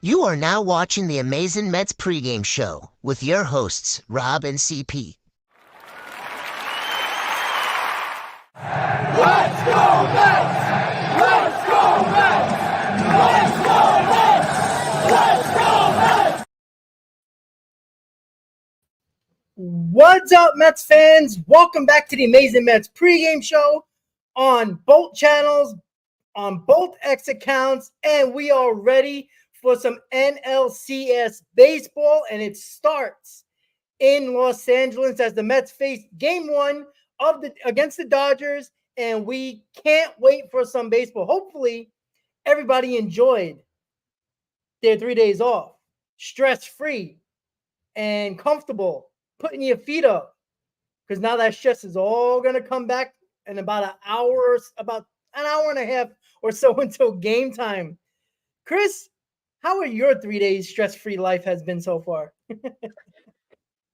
You are now watching the Amazing Mets pregame show with your hosts, Rob and CP. Let's go Mets! Let's go Mets! Let's go Mets! Let's go Mets! What's up, Mets fans? Welcome back to the Amazing Mets pregame show on both channels, on both X accounts, and we are ready for some NLCS baseball, and it starts in Los Angeles as the Mets face Game 1 against the Dodgers, and we can't wait for some baseball. Hopefully, everybody enjoyed their 3 days off, stress-free and comfortable, putting your feet up, because now that stress is all going to come back in about an hour and a half or so until game time. Chris, how are your 3 days stress-free life has been so far?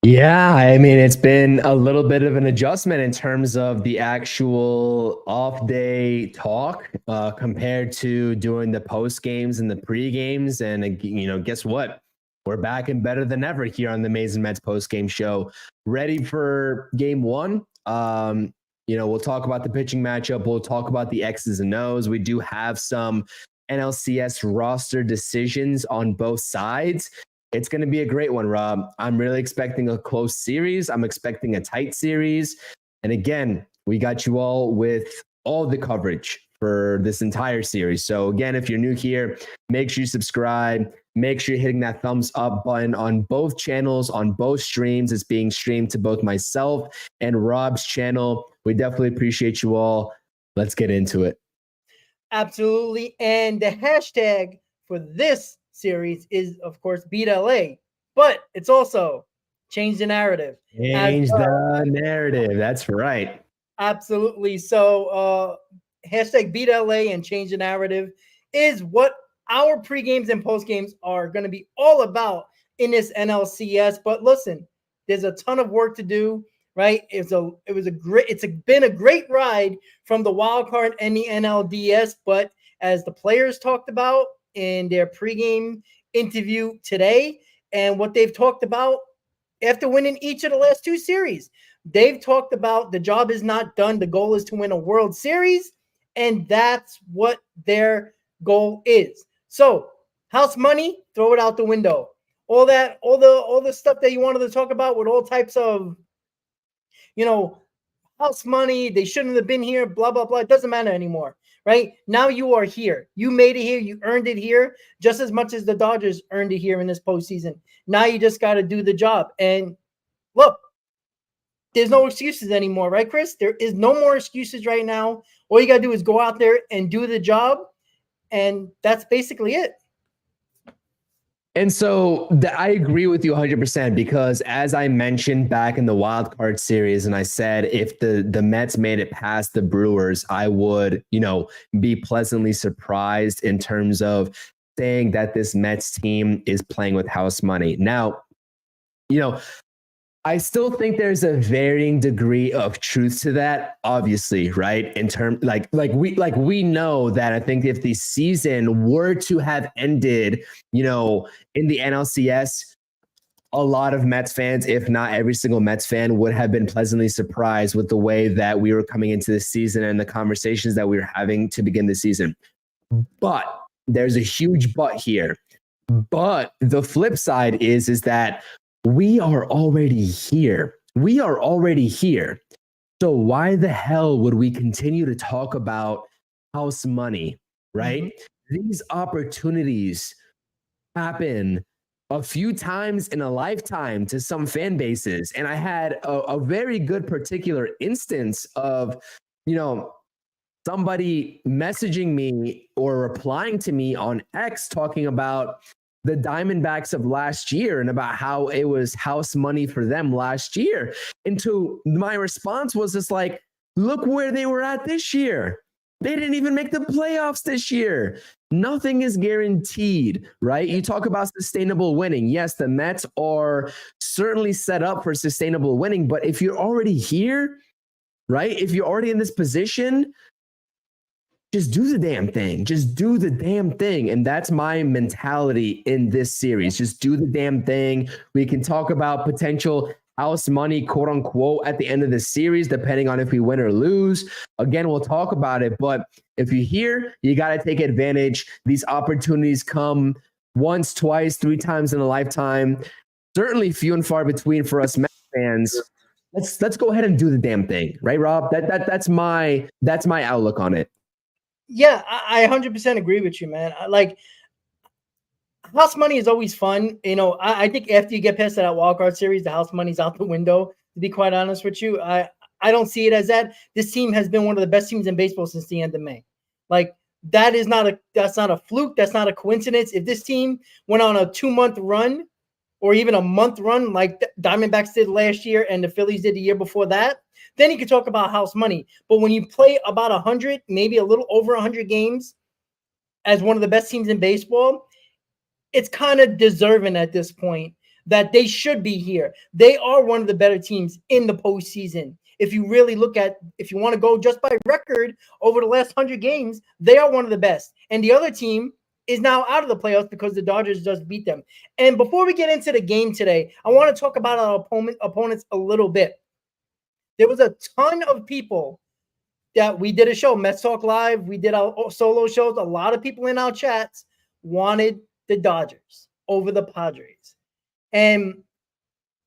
Yeah, I mean, it's been a little bit of an adjustment in terms of the actual off day talk compared to doing the post games and the pre games. And, guess what? We're back and better than ever here on the Amazing Mets post game show. Ready for game 1. We'll talk about the pitching matchup. We'll talk about the X's and O's. We do have some NLCS roster decisions on both sides. It's going to be a great one, Rob. I'm really expecting a close series. I'm expecting a tight series. And again, we got you all with all the coverage for this entire series. So again, if you're new here, make sure you subscribe. Make sure you're hitting that thumbs up button on both channels, on both streams. It's being streamed to both myself and Rob's channel. We definitely appreciate you all. Let's get into it. Absolutely. And the hashtag for this series is, of course, Beat LA, but it's also Change the Narrative. Change the narrative. That's right. Absolutely. So hashtag Beat LA and Change the Narrative is what our pre-games and post-games are going to be all about in this NLCS. But listen, there's a ton of work to do, right? It's been a great ride from the wild card and the NLDS, but as the players talked about in their pregame interview today, and what they've talked about after winning each of the last 2 series, they've talked about the job is not done. The goal is to win a World Series, and that's what their goal is. So house money, throw it out the window. All the stuff that you wanted to talk about with all types of, house money, they shouldn't have been here, blah, blah, blah. It doesn't matter anymore, right? Now you are here. You made it here. You earned it here just as much as the Dodgers earned it here in this postseason. Now you just got to do the job. And look, there's no excuses anymore, right, Chris? There is no more excuses right now. All you got to do is go out there and do the job. And that's basically it. And so I agree with you 100% because as I mentioned back in the wild card series, and I said if the Mets made it past the Brewers, I would, be pleasantly surprised in terms of saying that this Mets team is playing with house money. Now, I still think there's a varying degree of truth to that, obviously, right? In terms we know that I think if the season were to have ended, in the NLCS, a lot of Mets fans, if not every single Mets fan, would have been pleasantly surprised with the way that we were coming into the season and the conversations that we were having to begin the season. But there's a huge but here. But the flip side is that we are already here. We are already here. So why the hell would we continue to talk about house money, right? Mm-hmm. These opportunities happen a few times in a lifetime to some fan bases. And I had a very good particular instance of, somebody messaging me or replying to me on X talking about the Diamondbacks of last year and about how it was house money for them last year. And to my response was just like, look where they were at this year. They didn't even make the playoffs this year. Nothing is guaranteed, right? You talk about sustainable winning. Yes, the Mets are certainly set up for sustainable winning, but if you're already here, right? If you're already in this position, just do the damn thing. Just do the damn thing. And that's my mentality in this series. Just do the damn thing. We can talk about potential house money, quote unquote, at the end of the series, depending on if we win or lose. Again, we'll talk about it. But if you're here, you got to take advantage. These opportunities come once, twice, 3 times in a lifetime. Certainly few and far between for us Mets fans. Let's go ahead and do the damn thing, right, Rob? That's my outlook on it. Yeah, I 100% agree with you, man. Like, house money is always fun. You know, I think after you get past that wild card series, the house money's out the window, to be quite honest with you. I don't see it as that. This team has been one of the best teams in baseball since the end of May. Like, that's not a fluke. That's not a coincidence. If this team went on a 2-month run or even a month run like Diamondbacks did last year and the Phillies did the year before that, then you could talk about house money. But when you play about 100, maybe a little over 100 games as one of the best teams in baseball, it's kind of deserving at this point that they should be here. They are one of the better teams in the postseason. If you really look at, if you want to go just by record over the last 100 games, they are one of the best. And the other team is now out of the playoffs because the Dodgers just beat them. And before we get into the game today, I want to talk about our opponents a little bit. There was a ton of people that we did a show, Mets Talk Live. We did our solo shows. A lot of people in our chats wanted the Dodgers over the Padres. And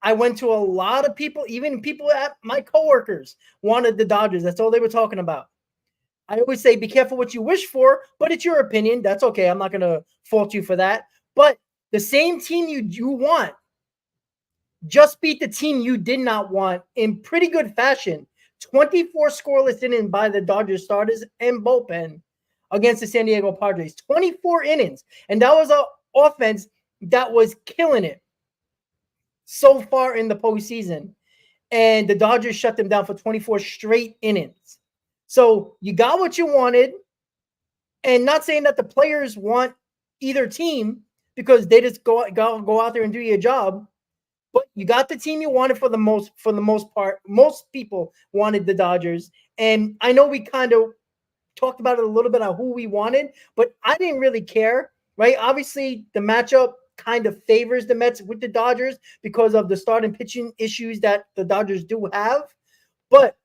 I went to a lot of people, even people at my coworkers wanted the Dodgers. That's all they were talking about. I always say, be careful what you wish for, but it's your opinion. That's okay. I'm not going to fault you for that. But the same team you want just beat the team you did not want in pretty good fashion. 24 scoreless innings by the Dodgers starters and bullpen against the San Diego Padres. 24 innings. And that was an offense that was killing it so far in the postseason. And the Dodgers shut them down for 24 straight innings. So you got what you wanted. And not saying that the players want either team because they just go out there and do your job. But you got the team you wanted for the most part. Most people wanted the Dodgers. And I know we kind of talked about it a little bit on who we wanted, but I didn't really care, right? Obviously, the matchup kind of favors the Mets with the Dodgers because of the starting pitching issues that the Dodgers do have. But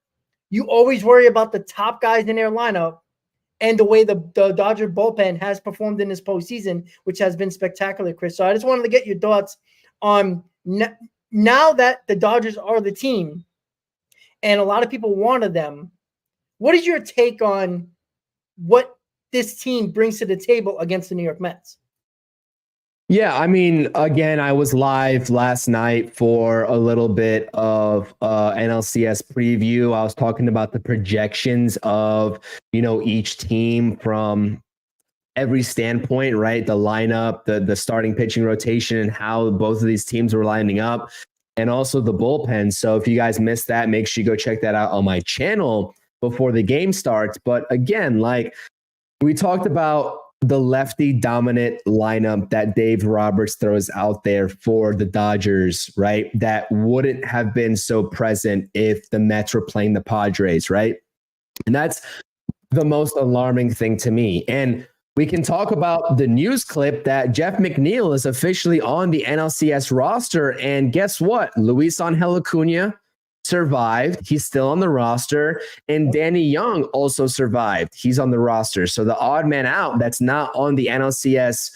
you always worry about the top guys in their lineup and the way the Dodger bullpen has performed in this postseason, which has been spectacular, Chris. So I just wanted to get your thoughts on now that the Dodgers are the team and a lot of people wanted them. What is your take on what this team brings to the table against the New York Mets? Yeah, I mean, again, I was live last night for a little bit of NLCS preview. I was talking about the projections of, each team from every standpoint, right? The lineup, the starting pitching rotation, and how both of these teams were lining up, and also the bullpen. So if you guys missed that, make sure you go check that out on my channel before the game starts. But again, like we talked about the lefty dominant lineup that Dave Roberts throws out there for the Dodgers, right? That wouldn't have been so present if the Mets were playing the Padres, right? And that's the most alarming thing to me. And we can talk about the news clip that Jeff McNeil is officially on the NLCS roster. And guess what? Luis Angel Acuna survived. He's still on the roster. And Danny Young also survived. He's on the roster. So the odd man out that's not on the NLCS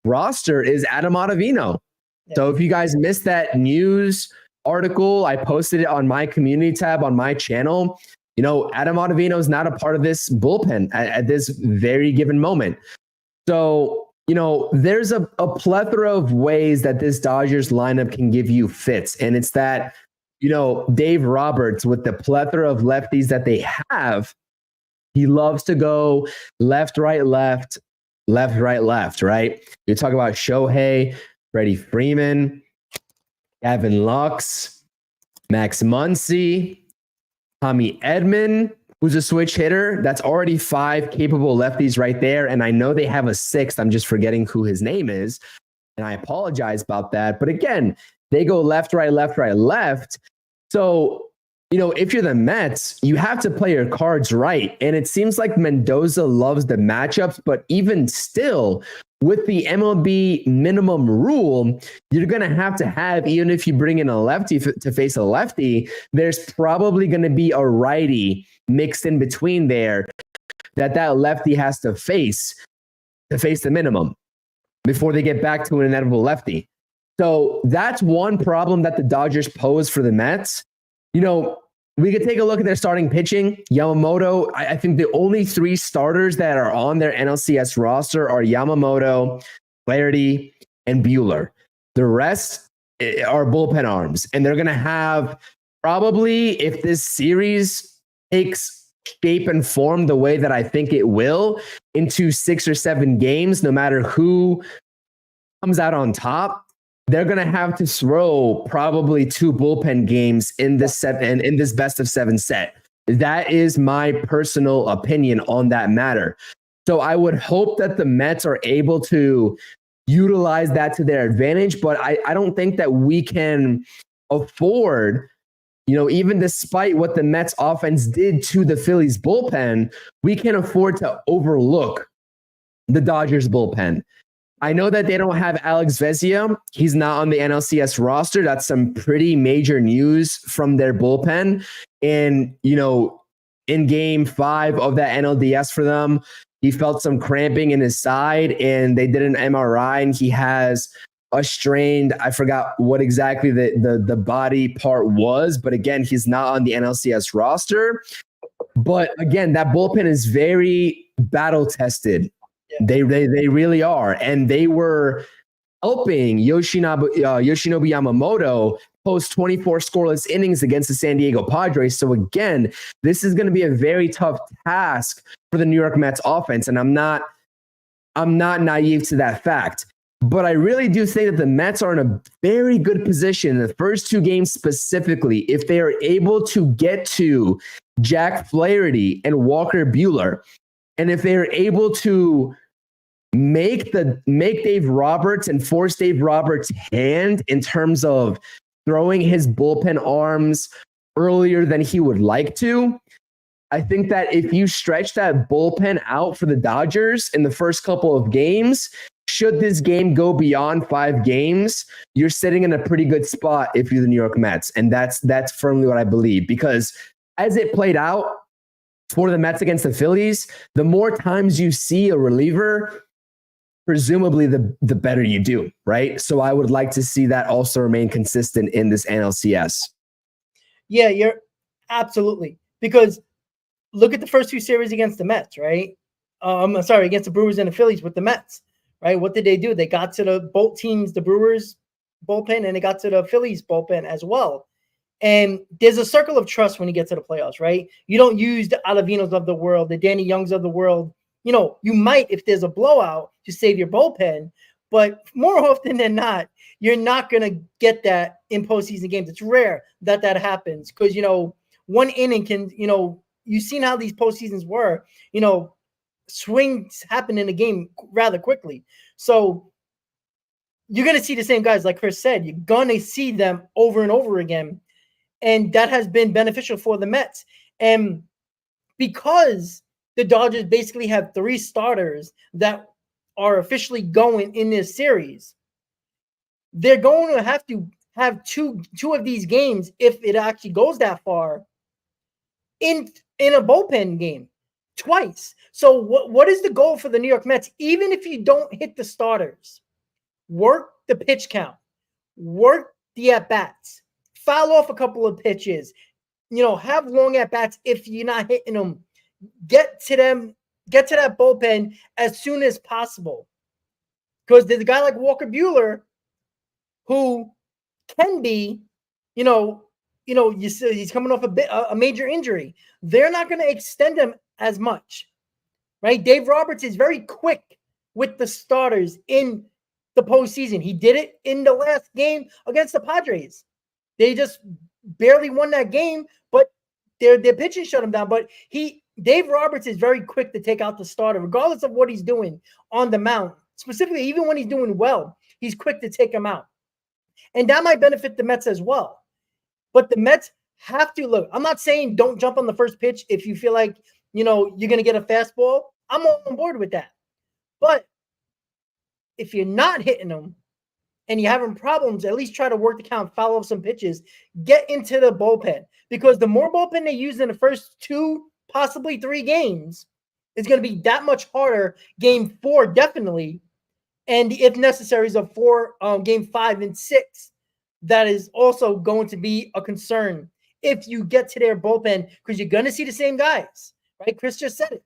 roster is Adam Ottavino. Yeah. So if you guys missed that news article, I posted it on my community tab on my channel. Adam Ottavino is not a part of this bullpen at this very given moment. So, there's a plethora of ways that this Dodgers lineup can give you fits. And it's that, Dave Roberts, with the plethora of lefties that they have, he loves to go left, right, left, left, right, left, right? You talk about Shohei, Freddie Freeman, Gavin Lux, Max Muncy, Tommy Edman, who's a switch hitter. That's already 5 capable lefties right there. And I know they have a 6th. I'm just forgetting who his name is. And I apologize about that. But again, they go left, right, left, right, left. So if you're the Mets, you have to play your cards right. And it seems like Mendoza loves the matchups, but even still, with the MLB minimum rule, you're going to have, even if you bring in a lefty to face a lefty, there's probably going to be a righty mixed in between there that lefty has to face the minimum before they get back to an inevitable lefty. So that's one problem that the Dodgers pose for the Mets. We could take a look at their starting pitching. Yamamoto, I think the only 3 starters that are on their NLCS roster are Yamamoto, Flaherty, and Buehler. The rest are bullpen arms. And they're going to have probably, if this series takes shape and form the way that I think it will, into 6 or 7 games, no matter who comes out on top, they're going to have to throw probably 2 bullpen games in this best of 7 set. That is my personal opinion on that matter. So I would hope that the Mets are able to utilize that to their advantage, but I don't think that we can afford, even despite what the Mets offense did to the Phillies bullpen, we can afford to overlook the Dodgers bullpen. I know that they don't have Alex Vezia. He's not on the NLCS roster. That's some pretty major news from their bullpen. And, in game 5 of that NLDS for them, he felt some cramping in his side and they did an MRI and he has a strained, I forgot what exactly the body part was, but again, he's not on the NLCS roster. But again, that bullpen is very battle tested. They really are. And they were helping Yoshinobu Yamamoto post 24 scoreless innings against the San Diego Padres. So again, this is going to be a very tough task for the New York Mets offense. And I'm not naive to that fact. But I really do think that the Mets are in a very good position in the first 2 games specifically, if they are able to get to Jack Flaherty and Walker Buehler. And if they're able to make Dave Roberts and force Dave Roberts' hand in terms of throwing his bullpen arms earlier than he would like to, I think that if you stretch that bullpen out for the Dodgers in the first couple of games, should this game go beyond 5 games, you're sitting in a pretty good spot if you're the New York Mets. And that's firmly what I believe, because as it played out for the Mets against the Phillies, the more times you see a reliever, presumably the better you do, right? So I would like to see that also remain consistent in this NLCS. Yeah, you're absolutely. Because look at the first 2 series against the Mets, right? Against the Brewers and the Phillies with the Mets, right? What did they do? They got to both teams, the Brewers bullpen, and they got to the Phillies bullpen as well. And there's a circle of trust when you get to the playoffs, right? You don't use the Alavinos of the world, the Danny Youngs of the world. You might, if there's a blowout, to save your bullpen, but more often than not, you're not going to get that in postseason games. It's rare that happens because, 1 inning can, you've seen how these postseasons were, swings happen in a game rather quickly. So you're going to see the same guys, like Chris said, you're going to see them over and over again. And that has been beneficial for the Mets. And because the Dodgers basically have 3 starters that are officially going in this series, they're going to have two of these games, if it actually goes that far, in a bullpen game twice. So what is the goal for the New York Mets? Even if you don't hit the starters, work the pitch count, work the at-bats, foul off a couple of pitches, have long at-bats if you're not hitting them. Get to that bullpen as soon as possible. Because there's a guy like Walker Buehler who can be, you see he's coming off a major injury. They're not going to extend him as much, right? Dave Roberts is very quick with the starters in the postseason. He did it in the last game against the Padres. They just barely won that game, but their pitching shut him down. But Dave Roberts is very quick to take out the starter, regardless of what he's doing on the mound. Specifically, even when he's doing well, he's quick to take him out. And that might benefit the Mets as well. But the Mets have to look. I'm not saying don't jump on the first pitch if you feel like, you're going to get a fastball. I'm on board with that. But if you're not hitting them and you're having problems, at least try to work the count, follow up some pitches, get into the bullpen. Because the more bullpen they use in the first 2, possibly 3 games, it's going to be that much harder. Game 4, definitely. And if necessary, is a 4, game 5 and 6. That is also going to be a concern if you get to their bullpen, because you're going to see the same guys, right? Chris just said it.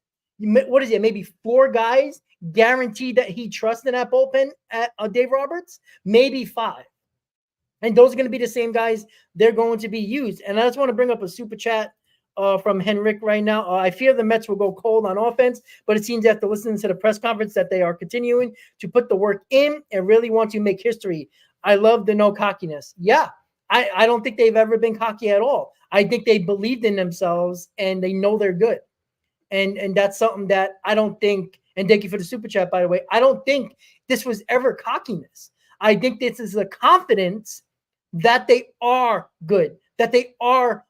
What is it? Maybe 4 guys guaranteed that he trusts in that bullpen at Dave Roberts, maybe 5. And those are going to be the same guys they're going to be used. And I just want to bring up a super chat from Henrik right now. I fear the Mets will go cold on offense, but it seems after listening to the press conference that they are continuing to put the work in and really want to make history. I love the no cockiness. Yeah, I don't think they've ever been cocky at all. I think they believed in themselves and they know they're good. And that's something that I don't think, and thank you for the super chat, by the way, I don't think this was ever cockiness. I think this is a confidence that they are good, that they are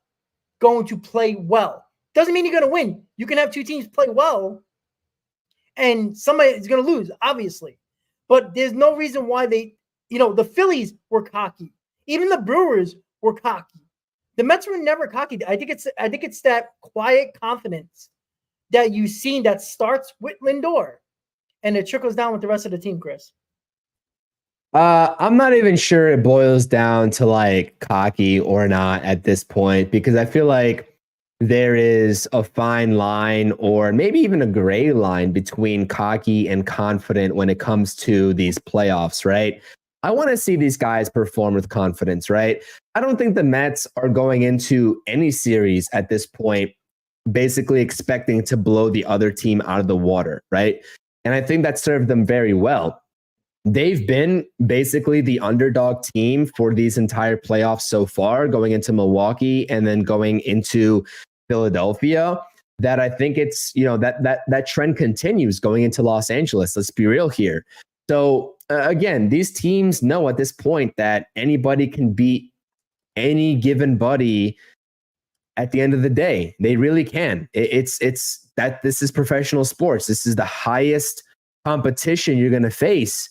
going to play well. Doesn't mean you're going to win. You can have 2 teams play well and somebody is going to lose, obviously. But there's no reason why the Phillies were cocky. Even the Brewers were cocky. The Mets were never cocky. I think it's that quiet confidence that you've seen that starts with Lindor and it trickles down with the rest of the team, Chris. I'm not even sure it boils down to like cocky or not at this point, because I feel like there is a fine line or maybe even a gray line between cocky and confident when it comes to these playoffs, right? I want to see these guys perform with confidence, right? I don't think the Mets are going into any series at this point basically expecting to blow the other team out of the water, right? And I think that served them very well. They've been basically the underdog team for these entire playoffs so far, going into Milwaukee and then going into Philadelphia. That I think it's, that trend continues going into Los Angeles. Let's be real here. So again, these teams know at this point that anybody can beat any given buddy at the end of the day. They really can. It's that this is professional sports. This is the highest competition you're going to face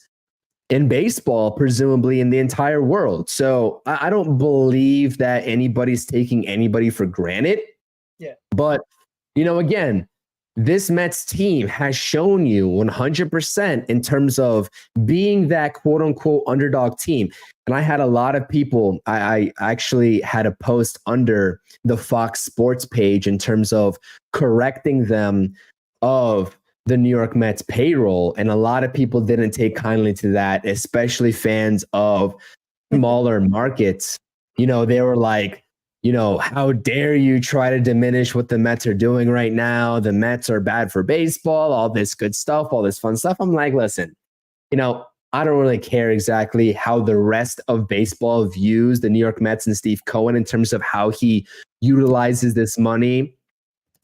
in baseball, presumably in the entire world. So I don't believe that anybody's taking anybody for granted. Yeah. But, again, this Mets team has shown you 100% in terms of being that quote unquote underdog team. And I had a lot of people, I actually had a post under the Fox Sports page in terms of correcting them of the New York Mets payroll. And a lot of people didn't take kindly to that, especially fans of smaller markets. They were like, how dare you try to diminish what the Mets are doing right now? The Mets are bad for baseball, all this good stuff, all this fun stuff. I'm like, listen, I don't really care exactly how the rest of baseball views the New York Mets and Steve Cohen in terms of how he utilizes this money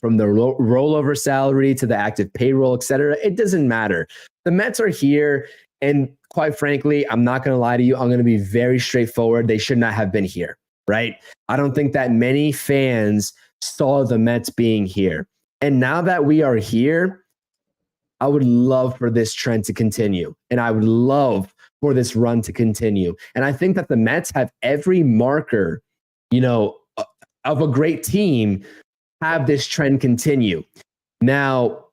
from the rollover salary to the active payroll, et cetera. It doesn't matter. The Mets are here. And quite frankly, I'm not going to lie to you. I'm going to be very straightforward. They should not have been here, right? I don't think that many fans saw the Mets being here. And now that we are here, I would love for this trend to continue. And I would love for this run to continue. And I think that the Mets have every marker, of a great team, have this trend continue. Now,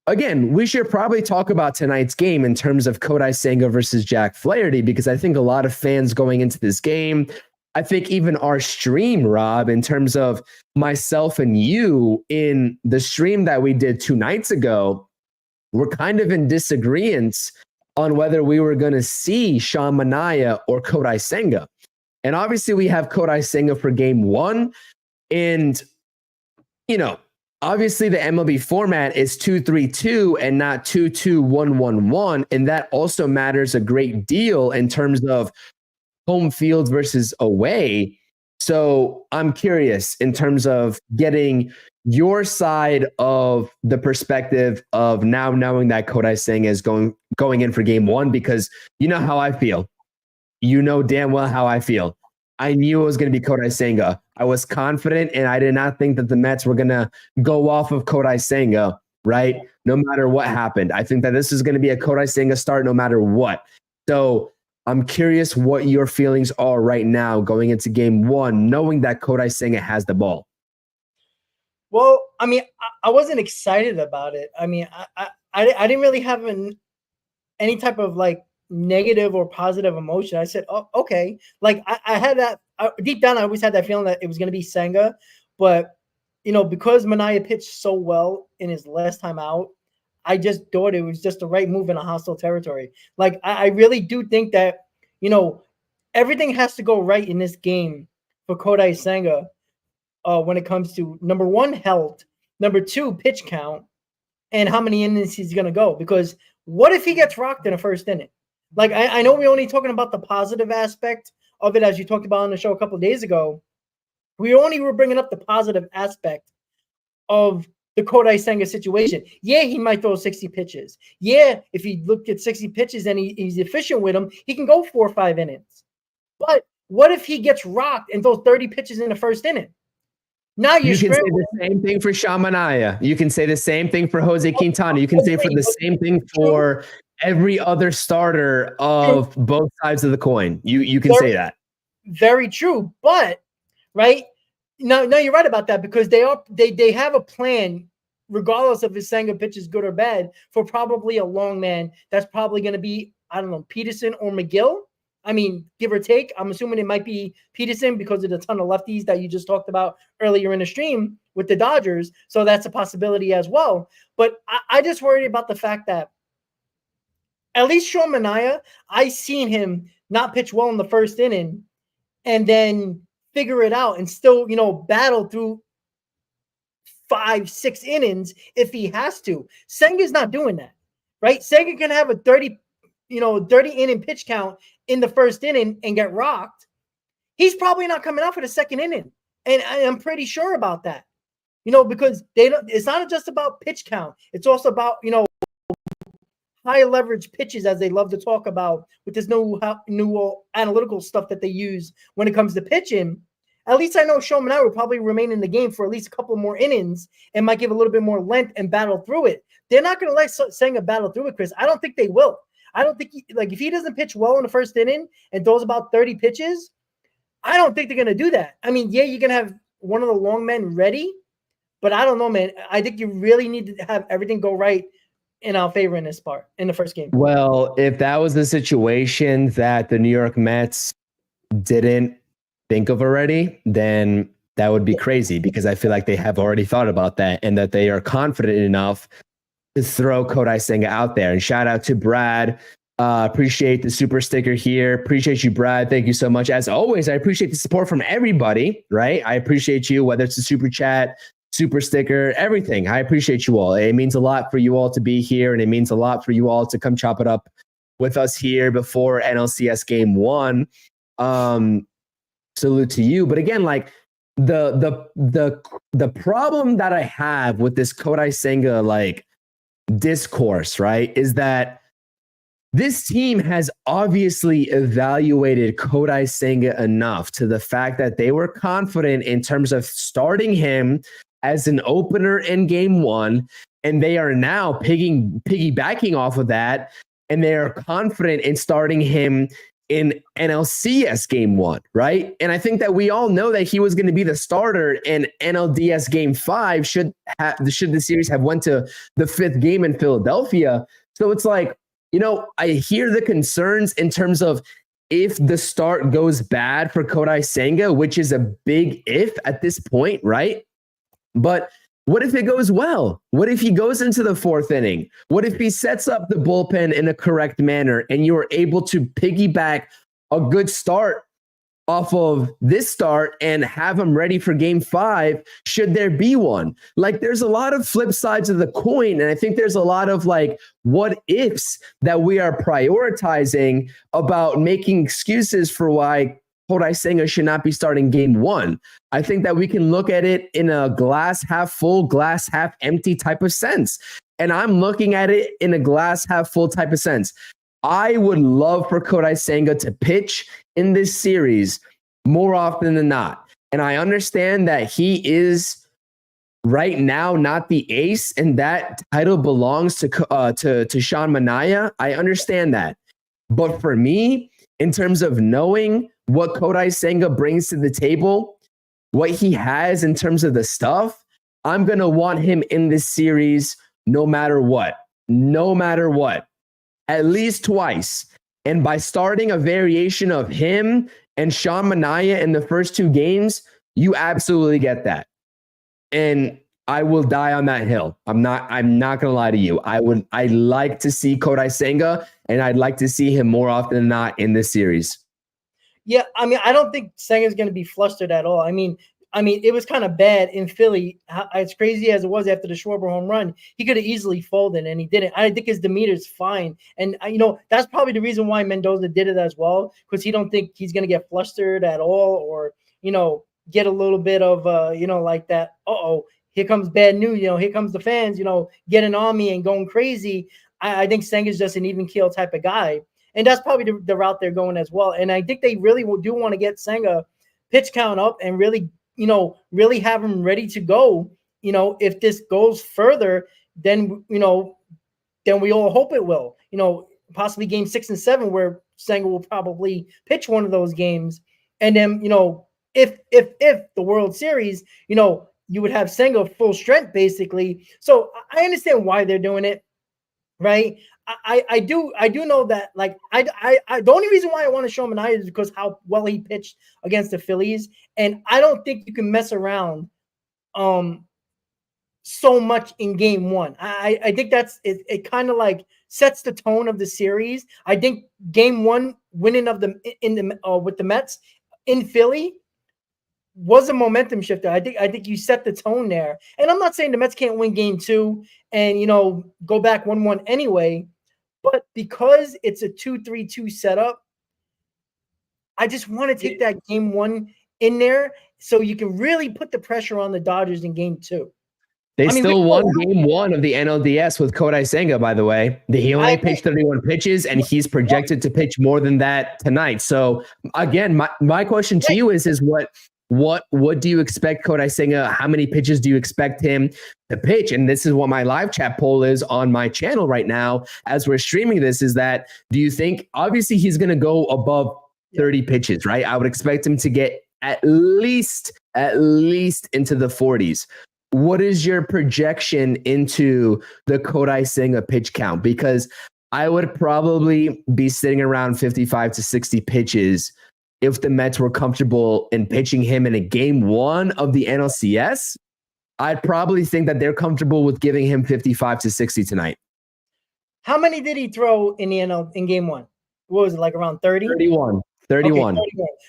again, we should probably talk about tonight's game in terms of Kodai Senga versus Jack Flaherty, because I think a lot of fans going into this game, I think even our stream, Rob, in terms of myself and you in the stream that we did 2 nights ago, we're kind of in disagreement on whether we were going to see Sean Manaea or Kodai Senga. And obviously we have Kodai Senga for game 1. And, obviously the MLB format is 2-3-2 and not 2-2-1-1-1. And that also matters a great deal in terms of home field versus away. So I'm curious in terms of getting your side of the perspective of now knowing that Kodai Senga is going in for game 1, because you know how I feel. You know damn well how I feel. I knew it was going to be Kodai Senga. I was confident, and I did not think that the Mets were going to go off of Kodai Senga, right? No matter what happened. I think that this is going to be a Kodai Senga start no matter what. So I'm curious what your feelings are right now going into game one, knowing that Kodai Senga has the ball. Well, I mean, I wasn't excited about it. I mean, I didn't really have any type of like negative or positive emotion. I said, oh, okay. Like I had that deep down. I always had that feeling that it was going to be Senga, but because Manaea pitched so well in his last time out, I just thought it was just the right move in a hostile territory. Like I really do think that everything has to go right in this game for Kodai Senga when it comes to number one, health, number two, pitch count, and how many innings he's going to go. Because what if he gets rocked in the first inning? Like, I know we're only talking about the positive aspect of it, as you talked about on the show a couple of days ago. We only were bringing up the positive aspect of the Kodai Senga situation. Yeah, he might throw 60 pitches. Yeah, if he looked at 60 pitches and he's efficient with them, he can go 4 or 5 innings. But what if he gets rocked and throws 30 pitches in the first inning? Now you can say the same thing for Sean Manaea. You can say the same thing for Jose Quintana. You can say for the same thing for every other starter of both sides of the coin. You can say that. Very true. But right? No, you're right about that, because they have a plan, regardless of if Senga pitch is good or bad, for probably a long man. That's probably going to be, I don't know, Peterson or McGill. I mean, give or take. I'm assuming it might be Peterson because of the ton of lefties that you just talked about earlier in the stream with the Dodgers. So that's a possibility as well. But I just worry about the fact that at least Sean Manaea, I seen him not pitch well in the first inning and then figure it out and still, battle through 5-6 innings if he has to. Senga's not doing that, right? Senga can have a 30 inning pitch count in the first inning and get rocked. He's probably not coming out for the second inning. And I'm pretty sure about that, because it's not just about pitch count. It's also about, high leverage pitches, as they love to talk about with this new analytical stuff that they use when it comes to pitching. At least I know Sean Manaea will probably remain in the game for at least a couple more innings and might give a little bit more length and battle through it. They're not going to let Senga battle through it, Chris. I don't think they will. I don't think if he doesn't pitch well in the first inning and throws about 30 pitches, I don't think they're going to do that. I mean, yeah, you're going to have one of the long men ready, but I don't know, man. I think you really need to have everything go right in our favor in this part, in the first game. Well, if that was the situation that the New York Mets didn't think of already, then that would be crazy, because I feel like they have already thought about that and that they are confident enough to throw Kodai Senga out there. And shout out to Brad. Appreciate the super sticker here. Appreciate you, Brad. Thank you so much. As always, I appreciate the support from everybody, right? I appreciate you, whether it's a super chat, super sticker, everything. I appreciate you all. It means a lot for you all to be here, and it means a lot for you all to come chop it up with us here before NLCS Game 1. Salute to you. But again, like the problem that I have with this Kodai Senga like discourse, right, is that this team has obviously evaluated Kodai Senga enough to the fact that they were confident in terms of starting him as an opener in game 1, and they are now piggybacking off of that, and they are confident in starting him in NLCS Game 1, right? And I think that we all know that he was going to be the starter in NLDS Game 5 should the series have went to the 5th game in Philadelphia. So it's like, I hear the concerns in terms of if the start goes bad for Kodai Senga, which is a big if at this point, right? But what if it goes well? What if he goes into the 4th inning? What if he sets up the bullpen in a correct manner and you're able to piggyback a good start off of this start and have him ready for game 5 should there be one? Like, there's a lot of flip sides of the coin, and I think there's a lot of like what ifs that we are prioritizing about making excuses for why Kodai Senga should not be starting game 1. I think that we can look at it in a glass half full, glass half empty type of sense. And I'm looking at it in a glass half full type of sense. I would love for Kodai Senga to pitch in this series more often than not. And I understand that he is right now not the ace, and that title belongs to Sean Manaea. I understand that. But for me, in terms of knowing what Kodai Senga brings to the table, what he has in terms of the stuff, I'm going to want him in this series no matter what. No matter what. At least twice. And by starting a variation of him and Sean Manaea in the first 2 games, you absolutely get that. And I will die on that hill. I'm not gonna lie to you. I'd like to see Kodai Senga, and I'd like to see him more often than not in this series. Yeah, I mean, I don't think Senga's going to be flustered at all. I mean, it was kind of bad in Philly. As crazy as it was after the Schwarber home run, he could have easily folded, and he didn't. I think his demeanor is fine, and that's probably the reason why Mendoza did it as well, because he don't think he's going to get flustered at all, or get a little bit of like that. Here comes bad news. Here comes the fans. Getting on me and going crazy. I think Senga's just an even keel type of guy. And that's probably the route they're going as well. And I think they really do want to get Senga pitch count up and really have him ready to go. If this goes further, then we all hope it will. Possibly game 6 and 7, where Senga will probably pitch one of those games. And then, if the World Series, you would have Senga full strength basically. So I understand why they're doing it, right? I do know that, like, I the only reason why I want to show him an eye is because how well he pitched against the Phillies, and I don't think you can mess around so much in game 1. I think that's it. It kind of like sets the tone of the series. I think game 1 winning with the Mets in Philly was a momentum shifter. I think you set the tone there, and I'm not saying the Mets can't win game 2 and go back 1-1 anyway. But because it's a 2-3-2 setup, I just want to take that game 1 in there so you can really put the pressure on the Dodgers in game 2. They still won game 1 of the NLDS with Kodai Senga, by the way. He only pitched 31 pitches, and he's projected to pitch more than that tonight. So, again, my question to you is what do you expect Kodai Senga? How many pitches do you expect him to pitch? And this is what my live chat poll is on my channel right now as we're streaming this, is that, do you think, obviously he's going to go above 30 pitches, right? I would expect him to get at least into the 40s. What is your projection into the Kodai Senga pitch count? Because I would probably be sitting around 55 to 60 pitches if the Mets were comfortable in pitching him in a game 1 of the NLCS. I'd probably think that they're comfortable with giving him 55 to 60 tonight. How many did he throw in game 1? What was it, like around 30? 31. Okay, 31.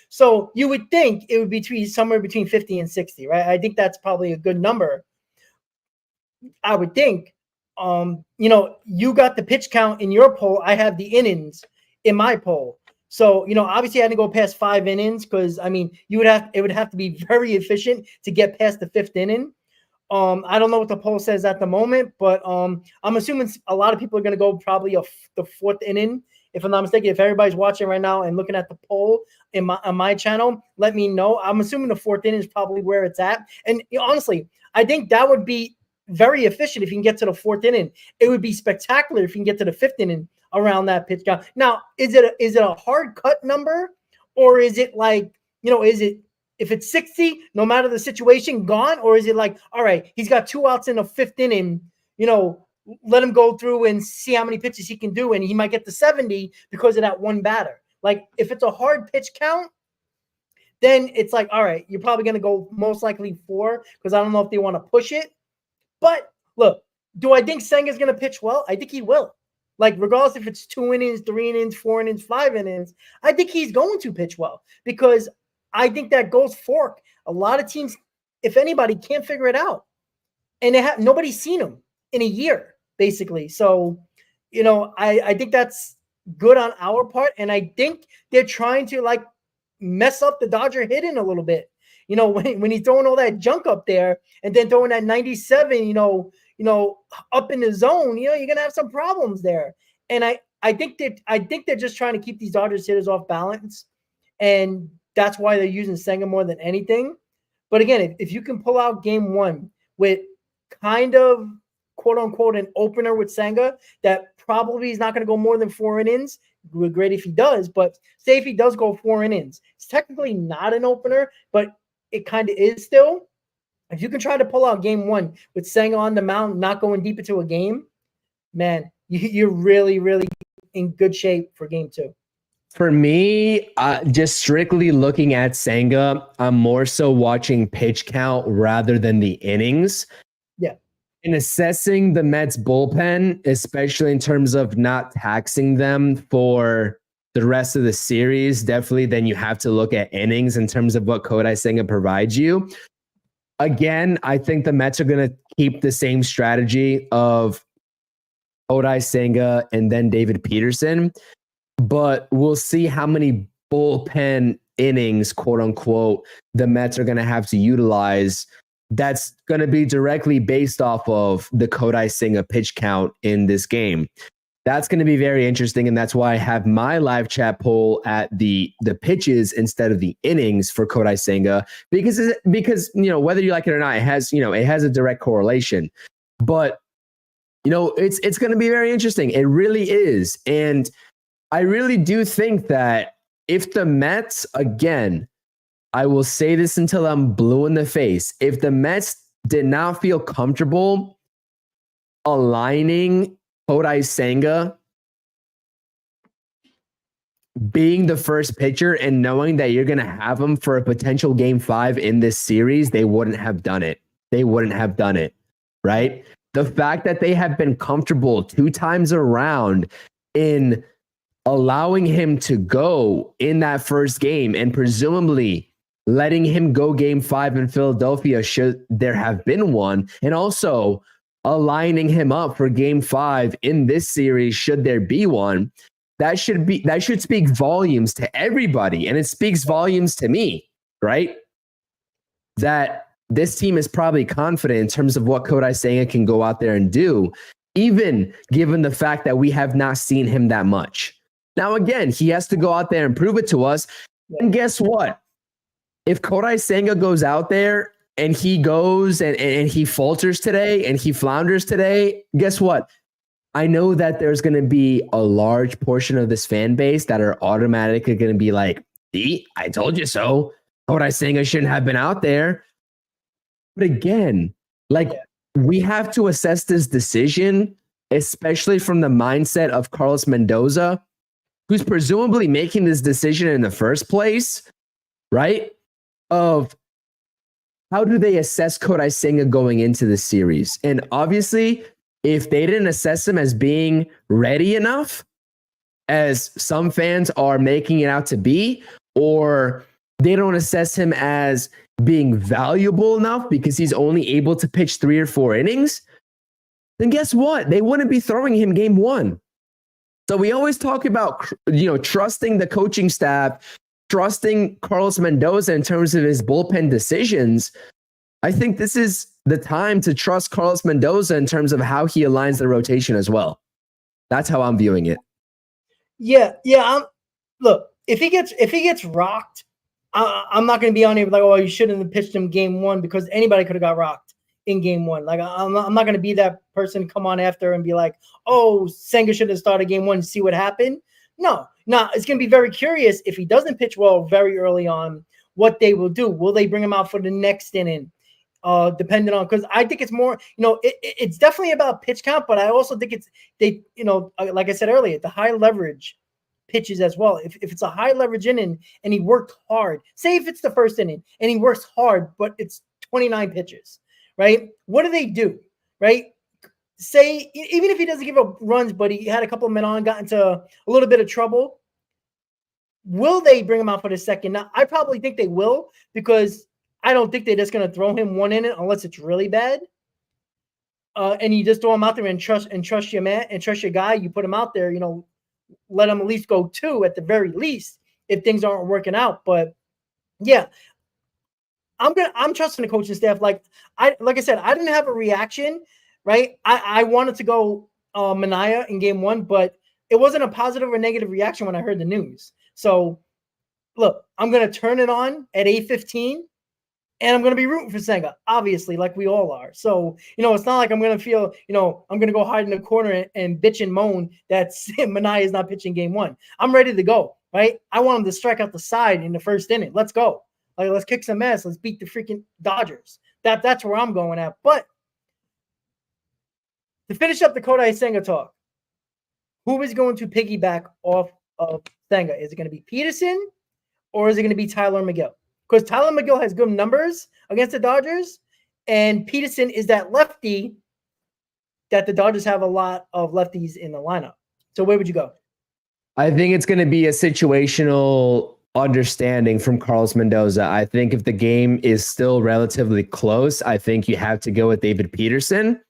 So you would think it would be somewhere between 50 and 60, right? I think that's probably a good number. I would think. You got the pitch count in your poll. I have the innings in my poll. So, obviously I had to go past 5 innings because, it would have to be very efficient to get past the 5th inning. I don't know what the poll says at the moment, but I'm assuming a lot of people are going to go probably the 4th inning. If I'm not mistaken, if everybody's watching right now and looking at the poll on my channel, let me know. I'm assuming the 4th inning is probably where it's at. And honestly, I think that would be very efficient if you can get to the 4th inning. It would be spectacular if you can get to the 5th inning around that pitch count. Now, is it a hard cut number, or is it like, is it, if it's 60, no matter the situation, gone? Or is it like, all right, he's got 2 outs in the 5th inning, let him go through and see how many pitches he can do, and he might get to 70 because of that one batter. Like, if it's a hard pitch count, then it's like, all right, you're probably going to go most likely 4, because I don't know if they want to push it. But look, do I think Senga's going to pitch well? I think he will. Like, regardless if it's 2 innings, 3 innings, 4 innings, 5 innings, I think he's going to pitch well, because I think that goes fork. A lot of teams, if anybody, can't figure it out. And nobody's seen him in a year, basically. So, I think that's good on our part. And I think they're trying to, like, mess up the Dodger hitting a little bit. When he's throwing all that junk up there and then throwing that 97, up in the zone, you're going to have some problems there. And I think they're just trying to keep these Dodgers hitters off balance. And that's why they're using Senga more than anything. But again, if you can pull out game one with kind of quote unquote an opener with Senga that probably is not going to go more than 4 innings. It would be great if he does, but say if he does go 4 innings, it's technically not an opener, but it kind of is still. If you can try to pull out game one with Senga on the mound, not going deep into a game, man, you're really, really in good shape for game two. For me, just strictly looking at Senga, I'm more so watching pitch count rather than the innings. Yeah. In assessing the Mets bullpen, especially in terms of not taxing them for the rest of the series, definitely then you have to look at innings in terms of what Kodai Senga provides you. Again, I think the Mets are going to keep the same strategy of Kodai Senga and then David Peterson, but we'll see how many bullpen innings, quote unquote, the Mets are going to have to utilize. That's going to be directly based off of the Kodai Senga pitch count in this game. That's going to be very interesting, and that's why I have my live chat poll at the pitches instead of the innings for Kodai Senga, because whether you like it or not, it has a direct correlation. But it's going to be very interesting. It really is, and I really do think that if the Mets, again, I will say this until I'm blue in the face, if the Mets did not feel comfortable aligning Kodai Senga being the first pitcher and knowing that you're going to have him for a potential game 5 in this series, they wouldn't have done it. Right? The fact that they have been comfortable 2 times around in allowing him to go in that first game and presumably letting him go game 5 in Philadelphia should there have been one, and also aligning him up for game 5 in this series should there be one, that should speak volumes to everybody, and it speaks volumes to me, right? That this team is probably confident in terms of what Kodai Senga can go out there and do, even given the fact that we have not seen him that much. Now, again, he has to go out there and prove it to us. And guess what? If Kodai Senga goes out there and he goes and he falters today and he flounders today, guess what? I know that there's going to be a large portion of this fan base that are automatically going to be like, see, I told you so. Kodai Senga shouldn't have been out there. But again, we have to assess this decision, especially from the mindset of Carlos Mendoza, who's presumably making this decision in the first place, right? Of how do they assess Kodai Senga going into the series? And obviously, if they didn't assess him as being ready enough, as some fans are making it out to be, or they don't assess him as being valuable enough because he's only able to pitch 3 or 4 innings, then guess what? They wouldn't be throwing him game 1. So we always talk about, trusting the coaching staff, trusting Carlos Mendoza in terms of his bullpen decisions. I think this is the time to trust Carlos Mendoza in terms of how he aligns the rotation as well. That's how I'm viewing it. Yeah. Look, if he gets rocked, I'm not going to be on here like, oh, you shouldn't have pitched him game 1, because anybody could have got rocked in game 1. Like, I'm not going to be that person come on after and be like, oh, Senga should have started game 1 and see what happened. No, it's going to be very curious if he doesn't pitch well very early on, what they will do. Will they bring him out for the next inning? Depending on, because I think it's more, it's definitely about pitch count, but I also think like I said earlier, the high leverage pitches as well. If it's a high leverage inning and he worked hard, say if it's the first inning and he works hard, but it's 29 pitches, right? What do? Right? Say, even if he doesn't give up runs, but he had a couple of men on, got into a little bit of trouble, will they bring him out for the second? Now, I probably think they will, because I don't think they're just going to throw him 1 inning unless it's really bad. And you just throw him out there and trust your man and trust your guy. You put him out there, let him at least go 2 at the very least if things aren't working out. But yeah, I'm trusting the coaching staff. Like I said, I didn't have a reaction, right? I wanted to go Mania in game 1, but it wasn't a positive or negative reaction when I heard the news. So look, I'm going to turn it on at 8:15. And I'm going to be rooting for Senga, obviously, like we all are. So, it's not like I'm going to feel, I'm going to go hide in the corner and bitch and moan that Manaea is not pitching game 1. I'm ready to go, right? I want him to strike out the side in the first inning. Let's go. Like, let's kick some ass. Let's beat the freaking Dodgers. That's where I'm going at. But to finish up the Kodai Senga talk, who is going to piggyback off of Senga? Is it going to be Peterson or is it going to be Tyler McGill? Because Tyler McGill has good numbers against the Dodgers, and Peterson is that lefty that the Dodgers have a lot of lefties in the lineup. So where would you go? I think it's going to be a situational understanding from Carlos Mendoza. I think if the game is still relatively close, I think you have to go with David Peterson.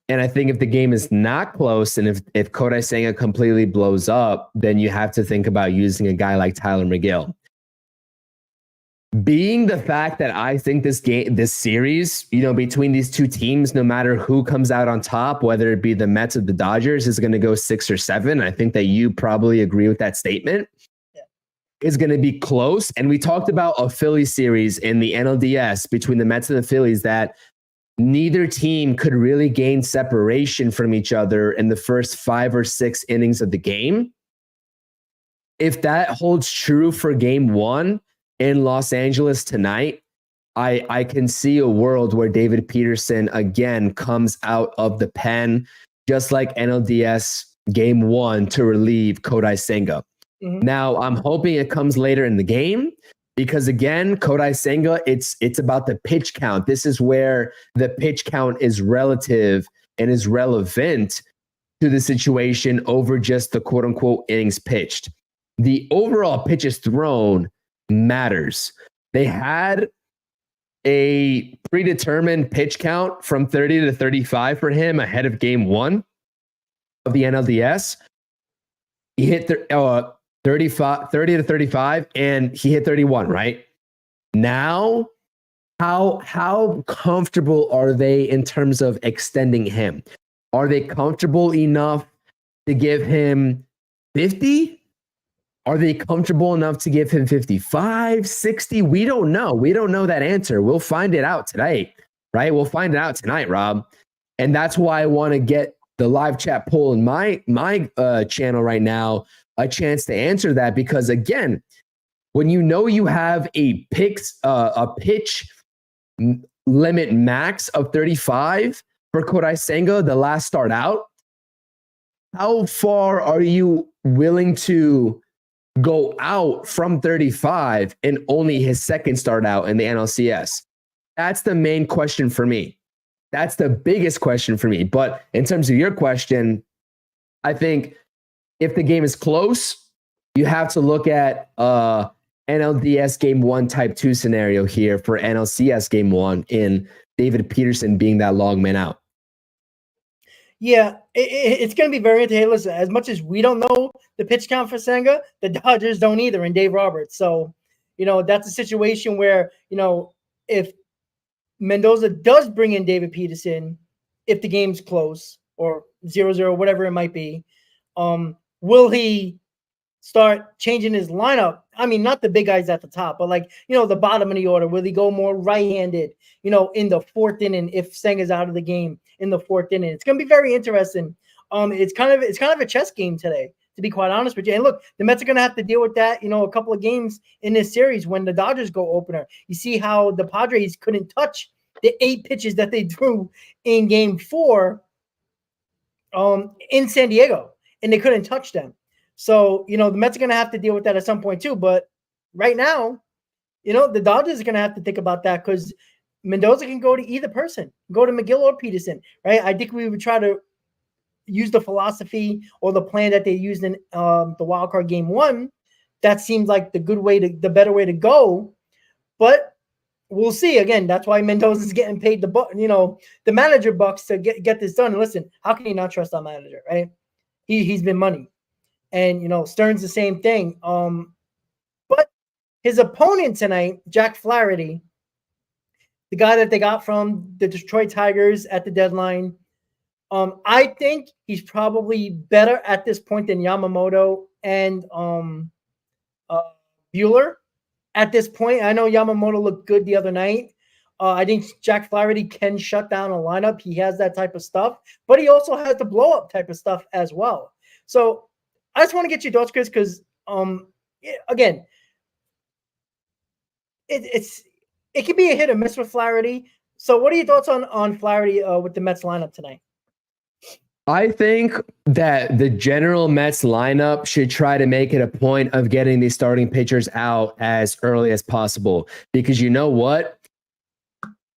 And I think if the game is not close and if Kodai Senga completely blows up, then you have to think about using a guy like Tyler McGill. Being the fact that I think this series, between these two teams, no matter who comes out on top, whether it be the Mets or the Dodgers, is going to go 6 or 7. I think that you probably agree with that statement. Yeah. Is going to be close. And we talked about a Philly series in the NLDS between the Mets and the Phillies that neither team could really gain separation from each other in the first 5 or 6 innings of the game. If that holds true for game 1, in Los Angeles tonight, I can see a world where David Peterson again comes out of the pen, just like NLDS game 1 to relieve Kodai Senga. Mm-hmm. Now, I'm hoping it comes later in the game because again, Kodai Senga, it's about the pitch count. This is where the pitch count is relative and is relevant to the situation over just the quote unquote innings pitched. The overall pitches thrown matters. They had a predetermined pitch count from 30 to 35 for him ahead of game 1 of the NLDS. He hit 30 to 35 and he hit 31, right? Now, how comfortable are they in terms of extending him? Are they comfortable enough to give him 50? Are they comfortable enough to give him 55, 60? We don't know. We don't know that answer. We'll find it out tonight, right? We'll find it out tonight, Rob. And that's why I want to get the live chat poll in my channel right now a chance to answer that. Because again, when you have a pitch limit max of 35 for Kodai Senga, the last start out, how far are you willing to go out from 35 and only his second start out in the NLCS? That's the main question for me. That's the biggest question for me. But in terms of your question, I think if the game is close, you have to look at NLDS game 1 type 2 scenario here for NLCS game 1 in David Peterson being that long man out. Yeah, it's going to be very interesting. Hey, listen, as much as we don't know the pitch count for Senga, the Dodgers don't either, and Dave Roberts. So, that's a situation where, if Mendoza does bring in David Peterson, if the game's close or 0-0, whatever it might be, will he start changing his lineup? I mean, not the big guys at the top, but the bottom of the order. Will he go more right-handed, in the 4th inning if Senga's out of the game in the 4th inning? It's going to be very interesting. It's kind of a chess game today, to be quite honest with you. And look, the Mets are going to have to deal with that, a couple of games in this series when the Dodgers go opener. You see how the Padres couldn't touch the 8 pitches that they threw in game 4 in San Diego, and they couldn't touch them. So, the Mets are going to have to deal with that at some point too. But right now, the Dodgers are going to have to think about that because Mendoza can go to either person, go to McGill or Peterson, right? I think we would try to use the philosophy or the plan that they used in the wild card game 1. That seems like the better way to go. But we'll see. Again, that's why Mendoza's getting paid the manager bucks to get this done. And listen, how can you not trust our manager, right? He's been money. And, Stern's the same thing. But his opponent tonight, Jack Flaherty, the guy that they got from the Detroit Tigers at the deadline, I think he's probably better at this point than Yamamoto and Buehler at this point. I know Yamamoto looked good the other night. I think Jack Flaherty can shut down a lineup. He has that type of stuff, but he also has the blow up type of stuff as well. So I just want to get your thoughts, Chris, because again, it could be a hit or miss with Flaherty. So what are your thoughts on Flaherty with the Mets lineup tonight? I think that the general Mets lineup should try to make it a point of getting these starting pitchers out as early as possible, because you know what?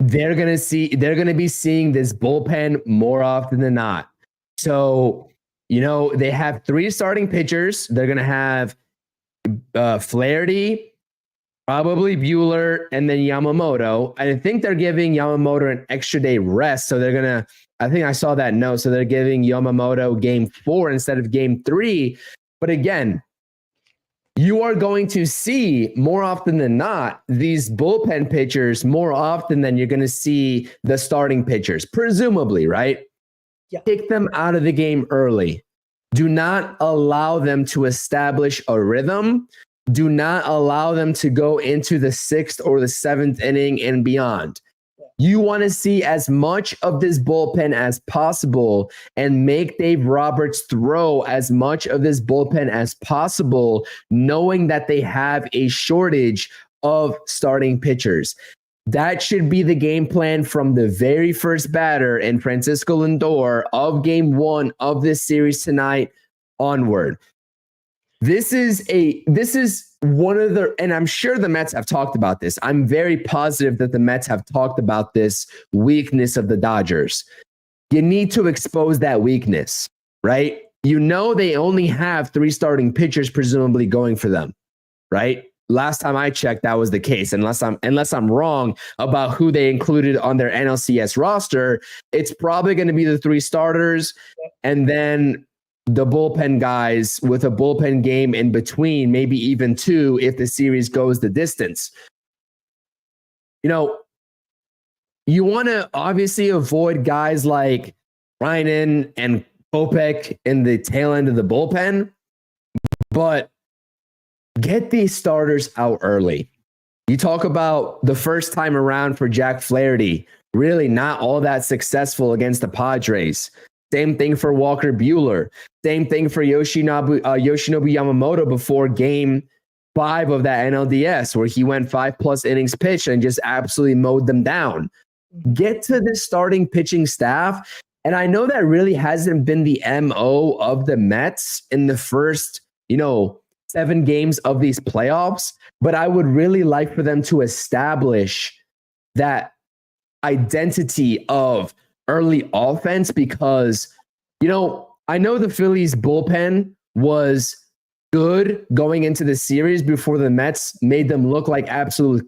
They're going to be seeing this bullpen more often than not. So, they have 3 starting pitchers. They're going to have Flaherty, probably Buehler, and then Yamamoto. I think they're giving Yamamoto an extra day rest. So they're going to, I think I saw that note. So they're giving Yamamoto game 4 instead of game 3. But again, you are going to see more often than not these bullpen pitchers more often than you're going to see the starting pitchers, presumably, right? Yeah. Take them out of the game early. Do not allow them to establish a rhythm. Do not allow them to go into the 6th or the 7th inning and beyond. You want to see as much of this bullpen as possible and make Dave Roberts throw as much of this bullpen as possible, knowing that they have a shortage of starting pitchers. That should be the game plan from the very first batter in Francisco Lindor of game 1 of this series tonight onward. This is one of the, and I'm sure the Mets have talked about this. I'm very positive that the Mets have talked about this weakness of the Dodgers. You need to expose that weakness, right? They only have 3 starting pitchers presumably going for them, right? Last time I checked, that was the case. Unless I'm wrong about who they included on their NLCS roster, it's probably going to be the 3 starters, and then the bullpen guys with a bullpen game in between, maybe even 2 if the series goes the distance. You want to obviously avoid guys like Reinen and Kopech in the tail end of the bullpen, but get these starters out early. You talk about the first time around for Jack Flaherty, really not all that successful against the Padres. Same thing for Walker Buehler. Same thing for Yoshinobu Yamamoto before game 5 of that NLDS, where he went 5+ innings pitched and just absolutely mowed them down. Get to the starting pitching staff. And I know that really hasn't been the MO of the Mets in the first, 7 games of these playoffs, but I would really like for them to establish that identity of early offense, because, I know the Phillies bullpen was good going into the series before the Mets made them look like absolute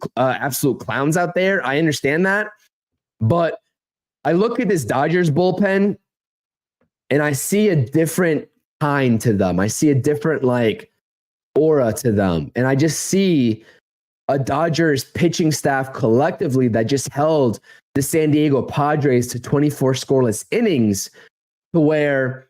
clowns out there. I understand that. But I look at this Dodgers bullpen and I see a different kind to them. I see a different aura to them. And I just see a Dodgers pitching staff collectively that just held the San Diego Padres to 24 scoreless innings, to where,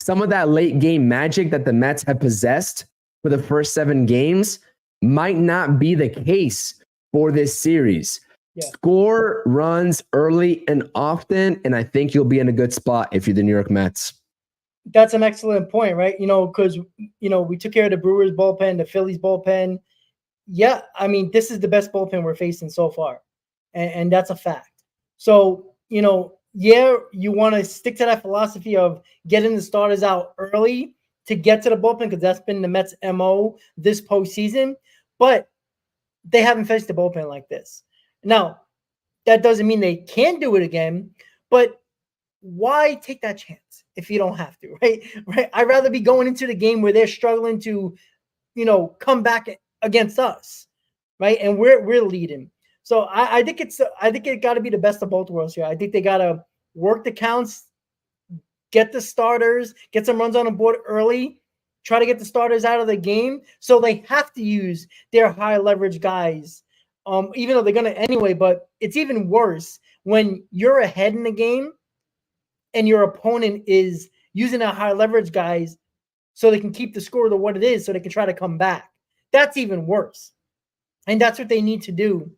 some of that late game magic that the Mets have possessed for the first 7 games might not be the case for this series. Yeah. Score runs early and often, and I think you'll be in a good spot if you're the New York Mets. That's an excellent point, right? Because, we took care of the Brewers bullpen, the Phillies bullpen. Yeah, I mean, this is the best bullpen we're facing so far. And that's a fact. So, you want to stick to that philosophy of getting the starters out early to get to the bullpen, because that's been the Mets' MO this postseason. But they haven't faced the bullpen like this. Now, that doesn't mean they can't do it again, but why take that chance if you don't have to, right? I'd rather be going into the game where they're struggling to, come back against us, right? And we're leading. So I think it got to be the best of both worlds here. I think they got to work the counts, get the starters, get some runs on the board early, try to get the starters out of the game. So they have to use their high leverage guys, even though they're going to anyway. But it's even worse when you're ahead in the game and your opponent is using their high leverage guys so they can keep the score to what it is, so they can try to come back. That's even worse. And that's what they need to do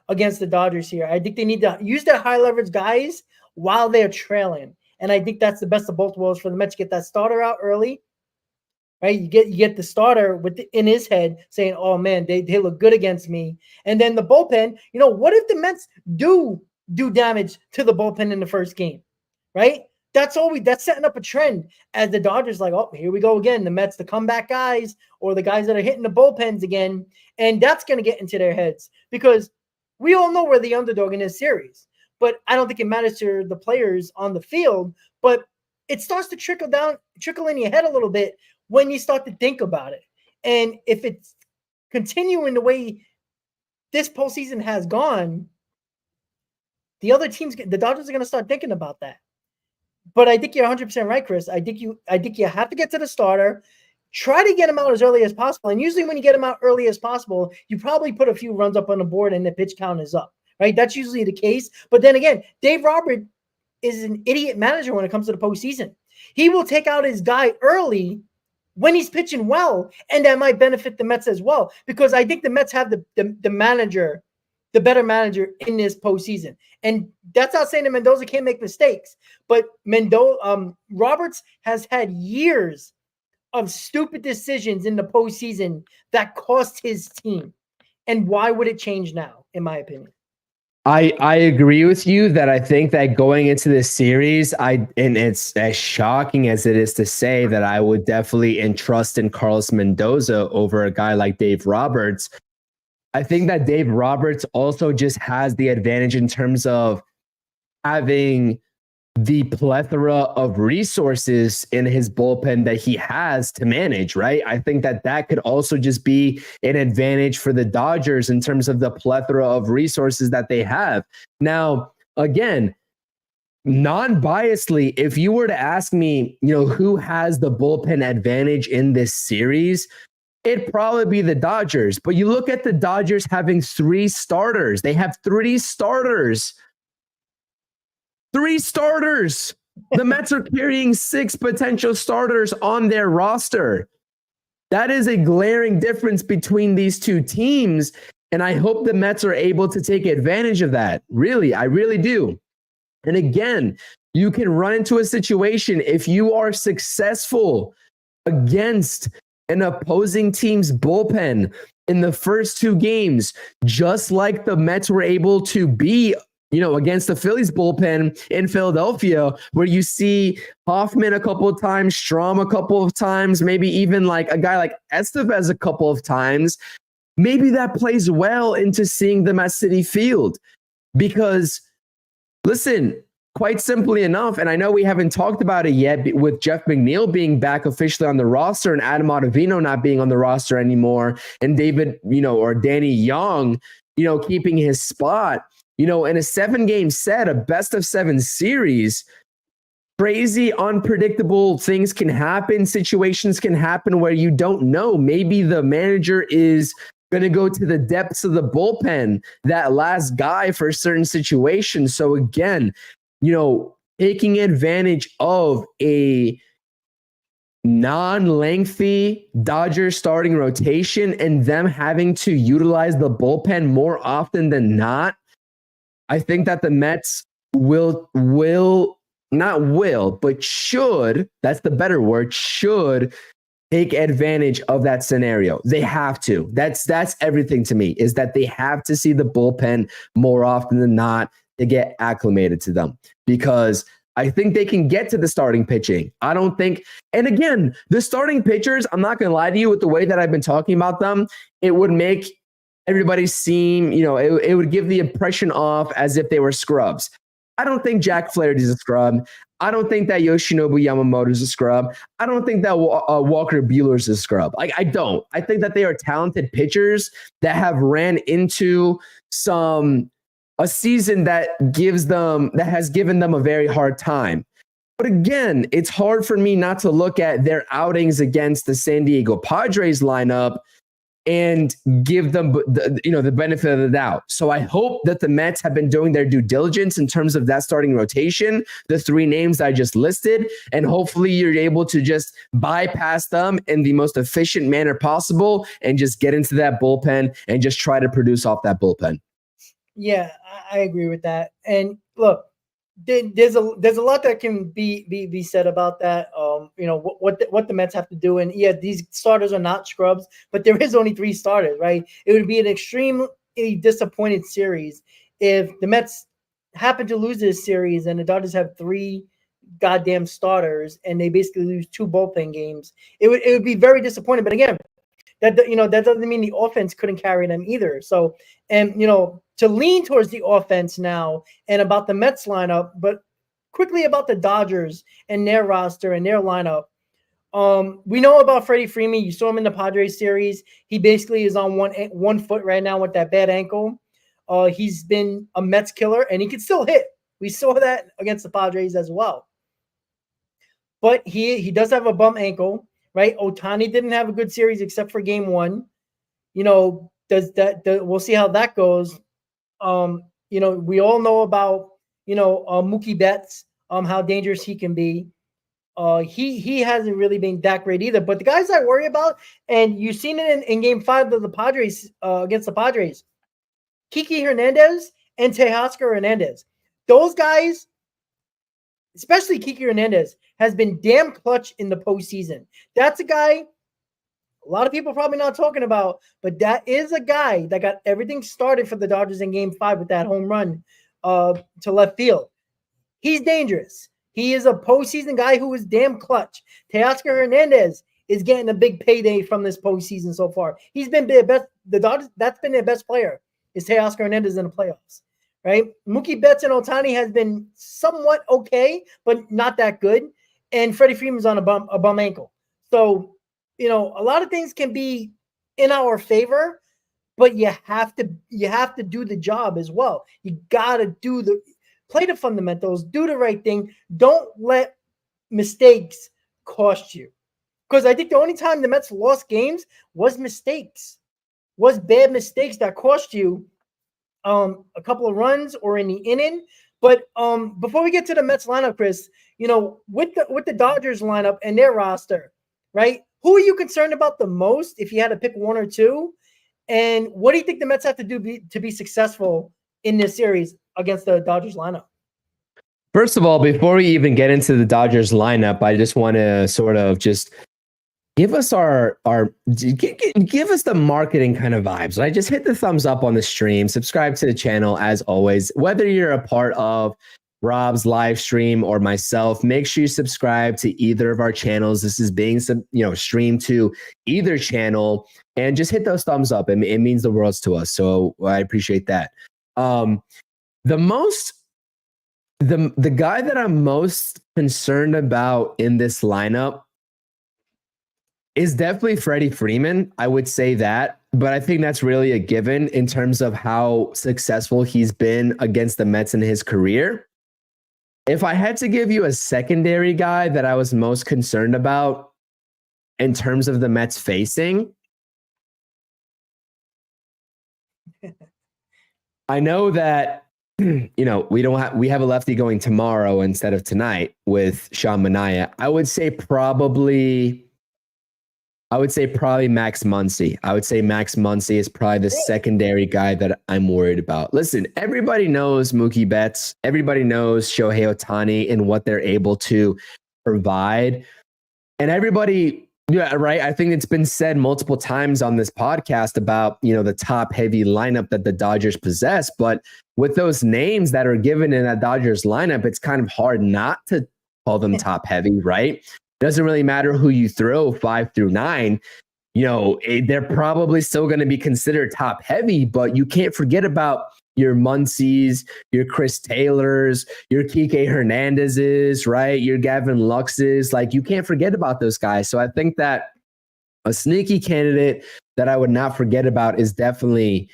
against the Dodgers here. I think they need to use their high leverage guys while they're trailing. And I think that's the best of both worlds for the Mets to get that starter out early. Right? You get the starter in his head saying, oh man, they look good against me. And then the bullpen, what if the Mets do damage to the bullpen in the first game? Right? That's setting up a trend as the Dodgers like, oh, here we go again. The Mets, the comeback guys, or the guys that are hitting the bullpens again. And that's going to get into their heads because we all know we're the underdog in this series. But I don't think it matters to the players on the field. But it starts to trickle in your head a little bit when you start to think about it. And if it's continuing the way this postseason has gone, the other teams, the Dodgers are going to start thinking about that. But I think you're 100% right, Chris. I think you have to get to the starter. Try to get him out as early as possible. And usually when you get him out early as possible, you probably put a few runs up on the board and the pitch count is up, right? That's usually the case. But then again, Dave Roberts is an idiot manager when it comes to the postseason. He will take out his guy early when he's pitching well, and that might benefit the Mets as well, because I think the Mets have the manager, the better manager in this postseason. And that's not saying that Mendoza can't make mistakes, but Roberts has had years of stupid decisions in the postseason that cost his team. And why would it change now, in my opinion? I agree with you that I think that going into this series, and it's as shocking as it is to say that I would definitely entrust in Carlos Mendoza over a guy like Dave Roberts. I think that Dave Roberts also just has the advantage in terms of having the plethora of resources in his bullpen that he has to manage, right? I think that could also just be an advantage for the Dodgers in terms of the plethora of resources that they have. Now, again, non-biasedly, if you were to ask me, who has the bullpen advantage in this series, it'd probably be the Dodgers. But you look at the Dodgers having 3 starters. They have 3 starters. 3 starters. The Mets are carrying 6 potential starters on their roster. That is a glaring difference between these two teams. And I hope the Mets are able to take advantage of that. Really, I really do. And again, you can run into a situation if you are successful against an opposing team's bullpen in the first 2 games, just like the Mets were able to be against the Phillies bullpen in Philadelphia, where you see Hoffman a couple of times, Strahm a couple of times, maybe even like a guy like Estevez a couple of times. Maybe that plays well into seeing them at Citi Field. Because, listen, quite simply enough, and I know we haven't talked about it yet, with Jeff McNeil being back officially on the roster and Adam Ottavino not being on the roster anymore, and David, or Danny Young, keeping his spot. In a 7-game set, a best of 7 series, crazy, unpredictable things can happen. Situations can happen where you don't know. Maybe the manager is going to go to the depths of the bullpen, that last guy for certain situations. So again, taking advantage of a non-lengthy Dodgers starting rotation and them having to utilize the bullpen more often than not, I think that the Mets should, that's the better word, should take advantage of that scenario. They have to. That's everything to me, is that they have to see the bullpen more often than not to get acclimated to them, because I think they can get to the starting pitching. I don't think, and again, the starting pitchers, I'm not going to lie to you, with the way that I've been talking about them, it would make everybody seem, it would give the impression off as if they were scrubs. I don't think Jack Flaherty is a scrub. I don't think that Yoshinobu Yamamoto is a scrub. I don't think that Walker Buehler is a scrub. I don't. I think that they are talented pitchers that have ran into a season that has given them a very hard time. But again, it's hard for me not to look at their outings against the San Diego Padres lineup and give them the benefit of the doubt. So I hope that the Mets have been doing their due diligence in terms of that starting rotation, the 3 names I just listed, and hopefully you're able to just bypass them in the most efficient manner possible and just get into that bullpen and just try to produce off that bullpen. Yeah, I agree with that. And look, there's a lot that can be said about that. What the Mets have to do, and yeah, these starters are not scrubs, but there is only 3 starters, right? It would be an extremely disappointed series if the Mets happen to lose this series and the Dodgers have 3 goddamn starters and they basically lose 2 bullpen games. It would be very disappointing. But again, that doesn't mean the offense couldn't carry them either. So, and to lean towards the offense now and about the Mets lineup, but quickly about the Dodgers and their roster and their lineup. We know about Freddie Freeman. You saw him in the Padres series. He basically is on one foot right now with that bad ankle. He's been a Mets killer, and he can still hit. We saw that against the Padres as well. But he does have a bum ankle, right? Ohtani didn't have a good series except for game 1. We'll see how that goes. We all know about, Mookie Betts, how dangerous he can be. He hasn't really been that great either. But the guys I worry about, and you've seen it in game 5 of the Padres against the Padres, Kiki Hernandez and Teoscar Hernandez. Those guys, especially Kiki Hernandez, has been damn clutch in the postseason. That's a guy a lot of people probably not talking about, but that is a guy that got everything started for the Dodgers in game 5 with that home run to left field. He's dangerous. He is a postseason guy who is damn clutch. Teoscar Hernandez is getting a big payday from this postseason so far. He's been their best. The Dodgers, that's been their best player, is Teoscar Hernandez in the playoffs, right? Mookie Betts and Ohtani has been somewhat okay, but not that good. And Freddie Freeman's on a bum ankle. So, a lot of things can be in our favor, but you have to do the job as well. You got to play the fundamentals, do the right thing. Don't let mistakes cost you. Because I think the only time the Mets lost games was bad mistakes that cost you a couple of runs or in the inning. But before we get to the Mets lineup, Chris, with the Dodgers lineup and their roster, right? Who are you concerned about the most if you had to pick 1 or 2? And what do you think the Mets have to do to be successful in this series against the Dodgers lineup? First of all, before we even get into the Dodgers lineup, I just want to sort of just give us give us the marketing kind of vibes, right? Just hit the thumbs up on the stream, subscribe to the channel as always. Whether you're a part of Rob's live stream or myself, make sure you subscribe to either of our channels. This is being streamed to either channel, and just hit those thumbs up. It means the world to us. So I appreciate that. The guy that I'm most concerned about in this lineup is definitely Freddie Freeman. I would say that, but I think that's really a given in terms of how successful he's been against the Mets in his career. If I had to give you a secondary guy that I was most concerned about in terms of the Mets facing, I know that we have a lefty going tomorrow instead of tonight with Sean Manaea. I would say probably Max Muncy. I would say Max Muncy is probably the secondary guy that I'm worried about. Listen, everybody knows Mookie Betts. Everybody knows Shohei Ohtani and what they're able to provide. And everybody, right? I think it's been said multiple times on this podcast about, the top heavy lineup that the Dodgers possess. But with those names that are given in that Dodgers lineup, it's kind of hard not to call them top heavy, right? Doesn't really matter who you throw 5 through 9. They're probably still going to be considered top heavy, but you can't forget about your Muncies, your Chris Taylors, your Kike Hernandezes, right? Your Gavin Luxes. Like, you can't forget about those guys. So I think that a sneaky candidate that I would not forget about is definitely,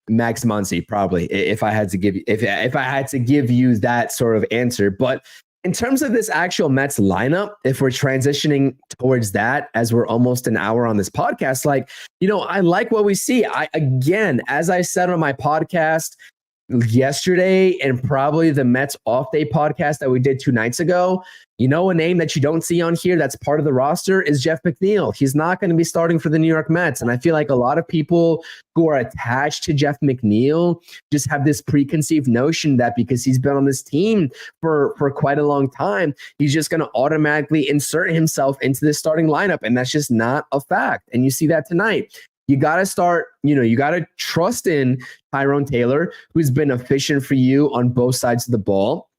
Max Muncy, probably, if I had to give you that sort of answer. But In terms of this actual Mets lineup, if we're transitioning towards that as we're almost an hour on this podcast, like, I like what we see. Again, as I said on my podcast yesterday and probably the Mets off day podcast that we did 2 nights ago, a name that you don't see on here that's part of the roster is Jeff McNeil. He's not going to be starting for the New York Mets. And I feel like a lot of people who are attached to Jeff McNeil just have this preconceived notion that because he's been on this team for quite a long time, he's just going to automatically insert himself into the starting lineup. And that's just not a fact. And you see that tonight. You got to start, you got to trust in Tyrone Taylor, who's been efficient for you on both sides of the ball.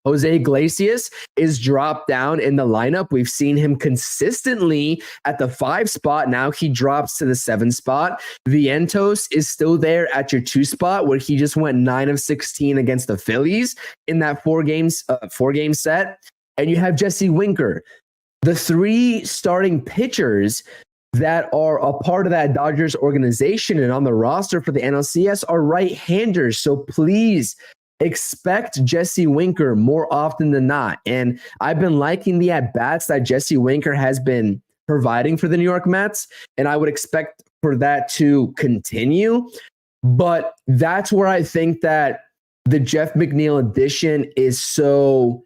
Jose Iglesias is dropped down in the lineup. We've seen him consistently at the 5 spot. Now he drops to the 7 spot. Vientos is still there at your 2 spot, where he just went 9 of 16 against the Phillies in that 4-game set. And you have Jesse Winker. The 3 starting pitchers that are a part of that Dodgers organization and on the roster for the NLCS are right-handers. So please expect Jesse Winker more often than not. And I've been liking the at-bats that Jesse Winker has been providing for the New York Mets, and I would expect for that to continue. But that's where I think that the Jeff McNeil addition is so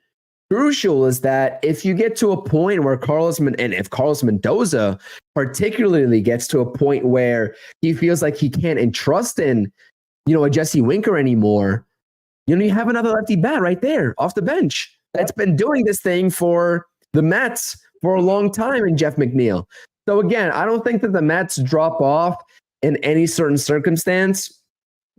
crucial, is that if you get to a point where if Carlos Mendoza particularly gets to a point where he feels like he can't entrust in, a Jesse Winker anymore, you have another lefty bat right there off the bench that's been doing this thing for the Mets for a long time in Jeff McNeil. So again, I don't think that the Mets drop off in any certain circumstance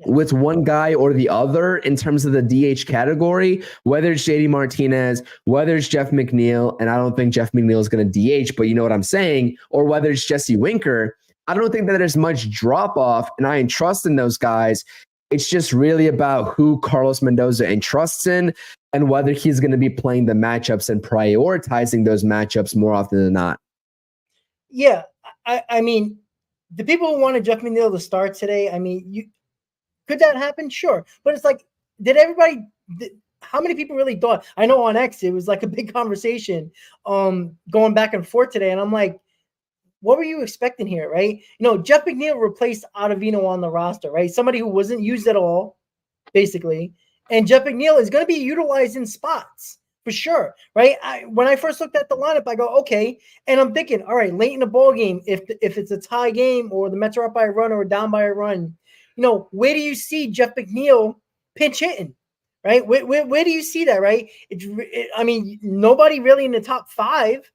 with one guy or the other in terms of the DH category, whether it's JD Martinez, whether it's Jeff McNeil, and I don't think Jeff McNeil is going to DH, but you know what I'm saying, or whether it's Jesse Winker, I don't think that there's much drop off, and I entrust in those guys. It's just really about who Carlos Mendoza entrusts in and whether he's going to be playing the matchups and prioritizing those matchups more often than not. Yeah, I mean, the people who wanted Jeff McNeil to start today, could that happen? Sure. But it's like, how many people really thought? I know on X, it was like a big conversation going back and forth today. And I'm like, what were you expecting here, right? Jeff McNeil replaced Ottavino on the roster, right? Somebody who wasn't used at all, basically. And Jeff McNeil is going to be utilized in spots for sure, right? When I first looked at the lineup, I go, okay. And I'm thinking, all right, late in the ball game, if it's a tie game or the Mets are up by a run or down by a run, where do you see Jeff McNeil pinch hitting, right? Where do you see that, right? Nobody really in the top 5.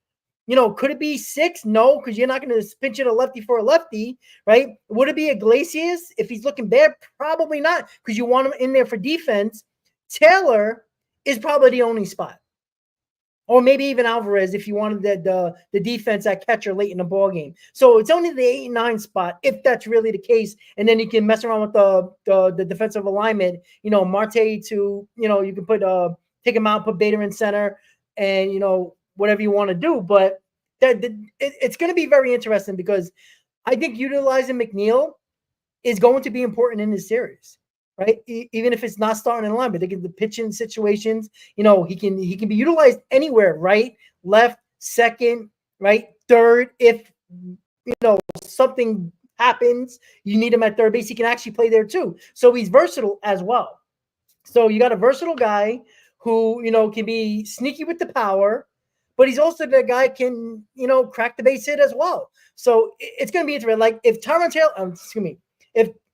Could it be 6? No, because you're not going to pinch it a lefty for a lefty, right? Would it be Iglesias if he's looking bad? Probably not, because you want him in there for defense. Taylor is probably the only spot. Or maybe even Alvarez if you wanted the defense at catcher late in the ball game. So it's only the 8 and 9 spot if that's really the case. And then you can mess around with the defensive alignment. Marte to you can put take him out, put Bader in center, and whatever you want to do. But it's going to be very interesting because I think utilizing McNeil is going to be important in this series. Right, even if it's not starting in line, but they get the pitching situations. He can be utilized anywhere, right, left, second, right, third. If something happens, you need him at third base. He can actually play there too. So he's versatile as well. So you got a versatile guy who can be sneaky with the power, but he's also the guy can crack the base hit as well. So it's going to be interesting. Like if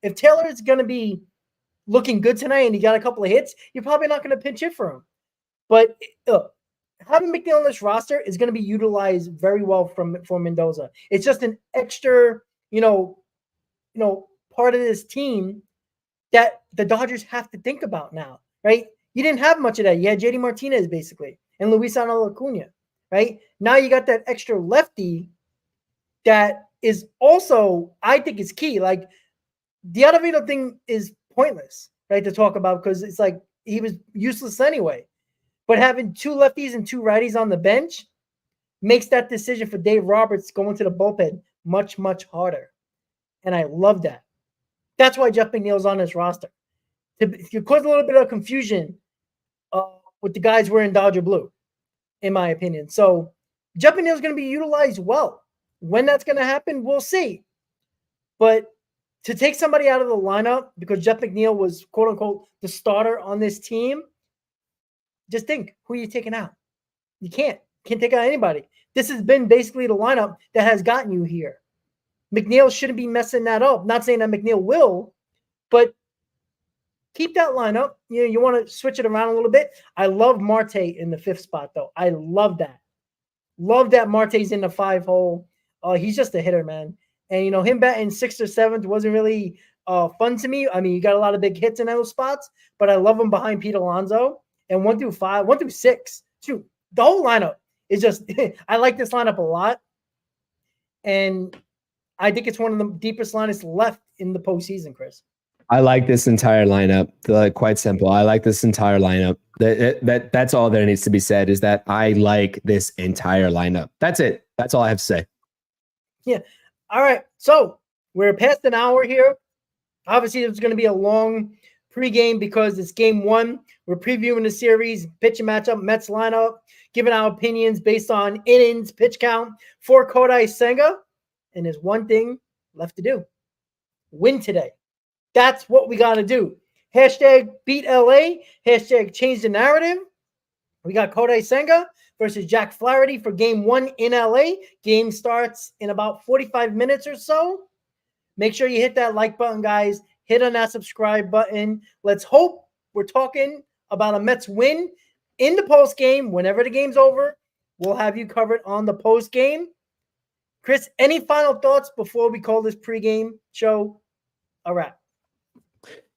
if Taylor is going to be looking good tonight and he got a couple of hits, you're probably not going to pinch hit for him. But having McNeil on this roster is going to be utilized very well for Mendoza. It's just an extra, part of this team that the Dodgers have to think about now, right? You didn't have much of that. You had JD Martinez basically and Luis Acuna, right? Now you got that extra lefty that is also, I think, is key. Like the Ottavino thing is pointless, right, to talk about because it's like he was useless anyway. But having 2 lefties and 2 righties on the bench makes that decision for Dave Roberts going to the bullpen much, much harder. And I love that. That's why Jeff McNeil's on this roster. To cause a little bit of confusion with the guys wearing Dodger blue, in my opinion. So Jeff McNeil is going to be utilized well. When that's going to happen, we'll see. But to take somebody out of the lineup because Jeff McNeil was, quote unquote, the starter on this team, just think, who are you taking out? You can't take out anybody. This has been basically the lineup that has gotten you here. McNeil shouldn't be messing that up. Not saying that McNeil will, but keep that lineup. You want to switch it around a little bit. I love Marte in the 5th spot, though. I love that. Love that Marte's in the 5 hole. He's just a hitter, man. And, him batting 6th or 7th wasn't really fun to me. I mean, you got a lot of big hits in those spots, but I love him behind Pete Alonso. And 1 through 5, 1 through 6, shoot, the whole lineup is just – I like this lineup a lot. And I think it's one of the deepest lineups left in the postseason, Chris. I like this entire lineup. Quite simple. I like this entire lineup. That's all there needs to be said is that I like this entire lineup. That's it. That's all I have to say. Yeah. All right. So we're past an hour here. Obviously, it's going to be a long pregame because it's game 1. We're previewing the series, pitch and matchup, Mets lineup, giving our opinions based on innings, pitch count for Kodai Senga. And there's one thing left to do. Win today. That's what we got to do. Hashtag beat LA. Hashtag change the narrative. We got Kodai Senga versus Jack Flaherty for game 1 in LA. Game starts in about 45 minutes or so. Make sure you hit that like button, guys. Hit on that subscribe button. Let's hope we're talking about a Mets win in the post game. Whenever the game's over, we'll have you covered on the post game. Chris, any final thoughts before we call this pregame show a wrap?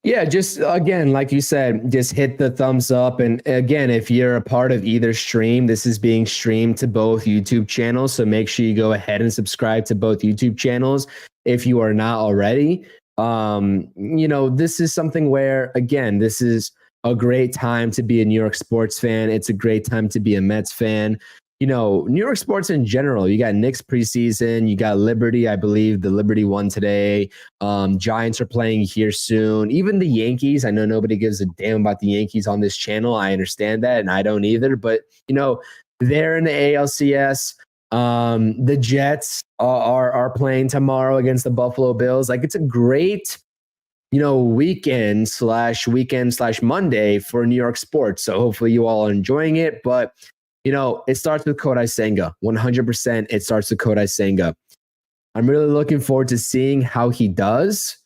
Yeah, just again, like you said, just hit the thumbs up. And again, if you're a part of either stream, this is being streamed to both YouTube channels. So make sure you go ahead and subscribe to both YouTube channels if you are not already. This is something where, again, this is a great time to be a New York sports fan. It's a great time to be a Mets fan. New York sports in general, you got Knicks preseason, you got Liberty. I believe the Liberty won today. Giants are playing here soon. Even the Yankees. I know nobody gives a damn about the Yankees on this channel. I understand that, and I don't either. But, they're in the ALCS. The Jets are playing tomorrow against the Buffalo Bills. Like, it's a great, weekend/Monday for New York sports. So hopefully you all are enjoying it. But it starts with Kodai Senga. 100%, it starts with Kodai Senga. I'm really looking forward to seeing how he does.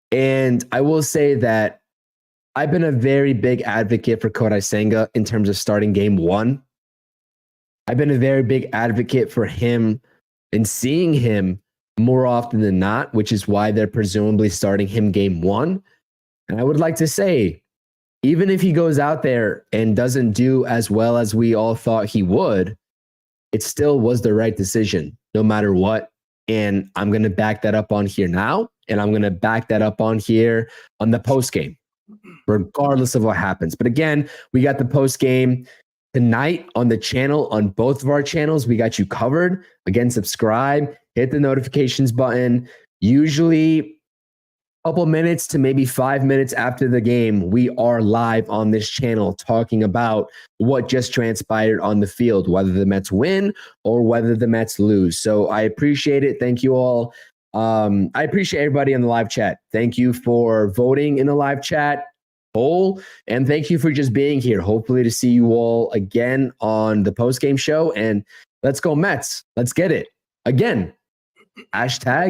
And I will say that I've been a very big advocate for Kodai Senga in terms of starting game 1. I've been a very big advocate for him and seeing him more often than not, which is why they're presumably starting him game 1. And I would like to say, even if he goes out there and doesn't do as well as we all thought he would, it still was the right decision, no matter what. And I'm going to back that up on here now, and I'm going to back that up on here on the post game, regardless of what happens. But again, we got the post game tonight on the channel, on both of our channels. We got you covered. Again, subscribe, hit the notifications button. Usually couple minutes to maybe 5 minutes after the game, we are live on this channel talking about what just transpired on the field, whether the Mets win or whether the Mets lose. So I appreciate it. Thank you all. I appreciate everybody in the live chat. Thank you for voting in the live chat poll, and thank you for just being here. Hopefully to see you all again on the post-game show, and let's go Mets. Let's get it. Again, hashtag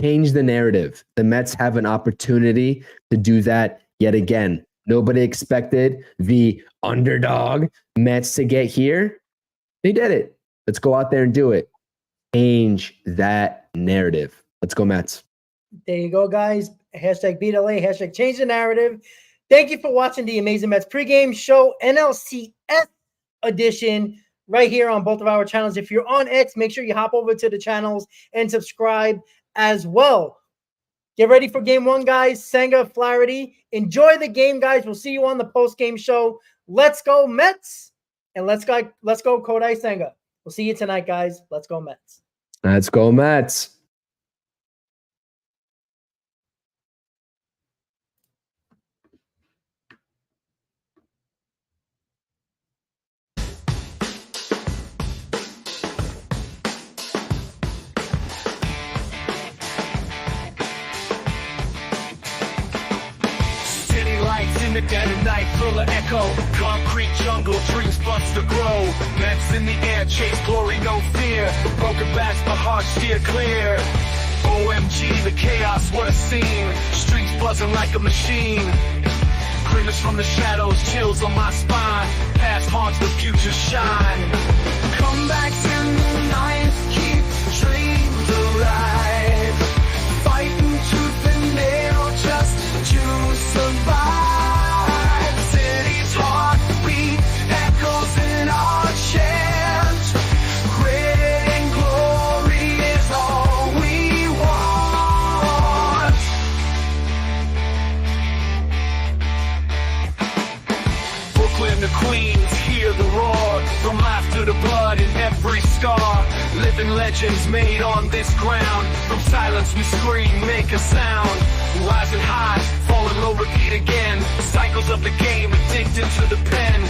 change the narrative. The Mets have an opportunity to do that yet again. Nobody expected the underdog Mets to get here. They did it. Let's go out there and do it. Change that narrative. Let's go Mets. There you go, guys. Hashtag beat LA. Hashtag change the narrative. Thank you for watching the Amazing Mets pregame show, NLCS edition, right here on both of our channels. If you're on X, make sure you hop over to the channels and subscribe as well. Get ready for game 1, guys. Senga, Flaherty. Enjoy the game, guys. We'll see you on the post-game show. Let's go Mets, and let's go Kodai Senga. We'll see you tonight, guys. Let's go Mets. Let's go Mets. dead at night, full of echo. Concrete jungle, dreams bust to grow. Mets in the air, chase glory, no fear. Broken backs, but hearts steer clear. OMG, the chaos, what a scene. Streets buzzing like a machine. Grimace from the shadows, chills on my spine. Past haunts, the future shine. Comebacks in the night, keep dreams alive. Fighting tooth and nail just to survive. City's heartbeat echoes in our chant. Grit and glory is all we want. Brooklyn to Queens, hear the roar. From laughter to blood in every scar. Living legends made on this ground. From silence we scream, make a sound. Rising high, falling low, repeat again. Cycles of the game, addicted to the pen.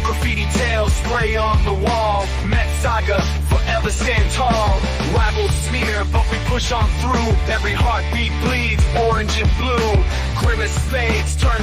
Graffiti tales spray on the wall. Met saga, forever stand tall. Rivals smear, but we push on through. Every heartbeat bleeds, orange and blue. Grimace fades, turn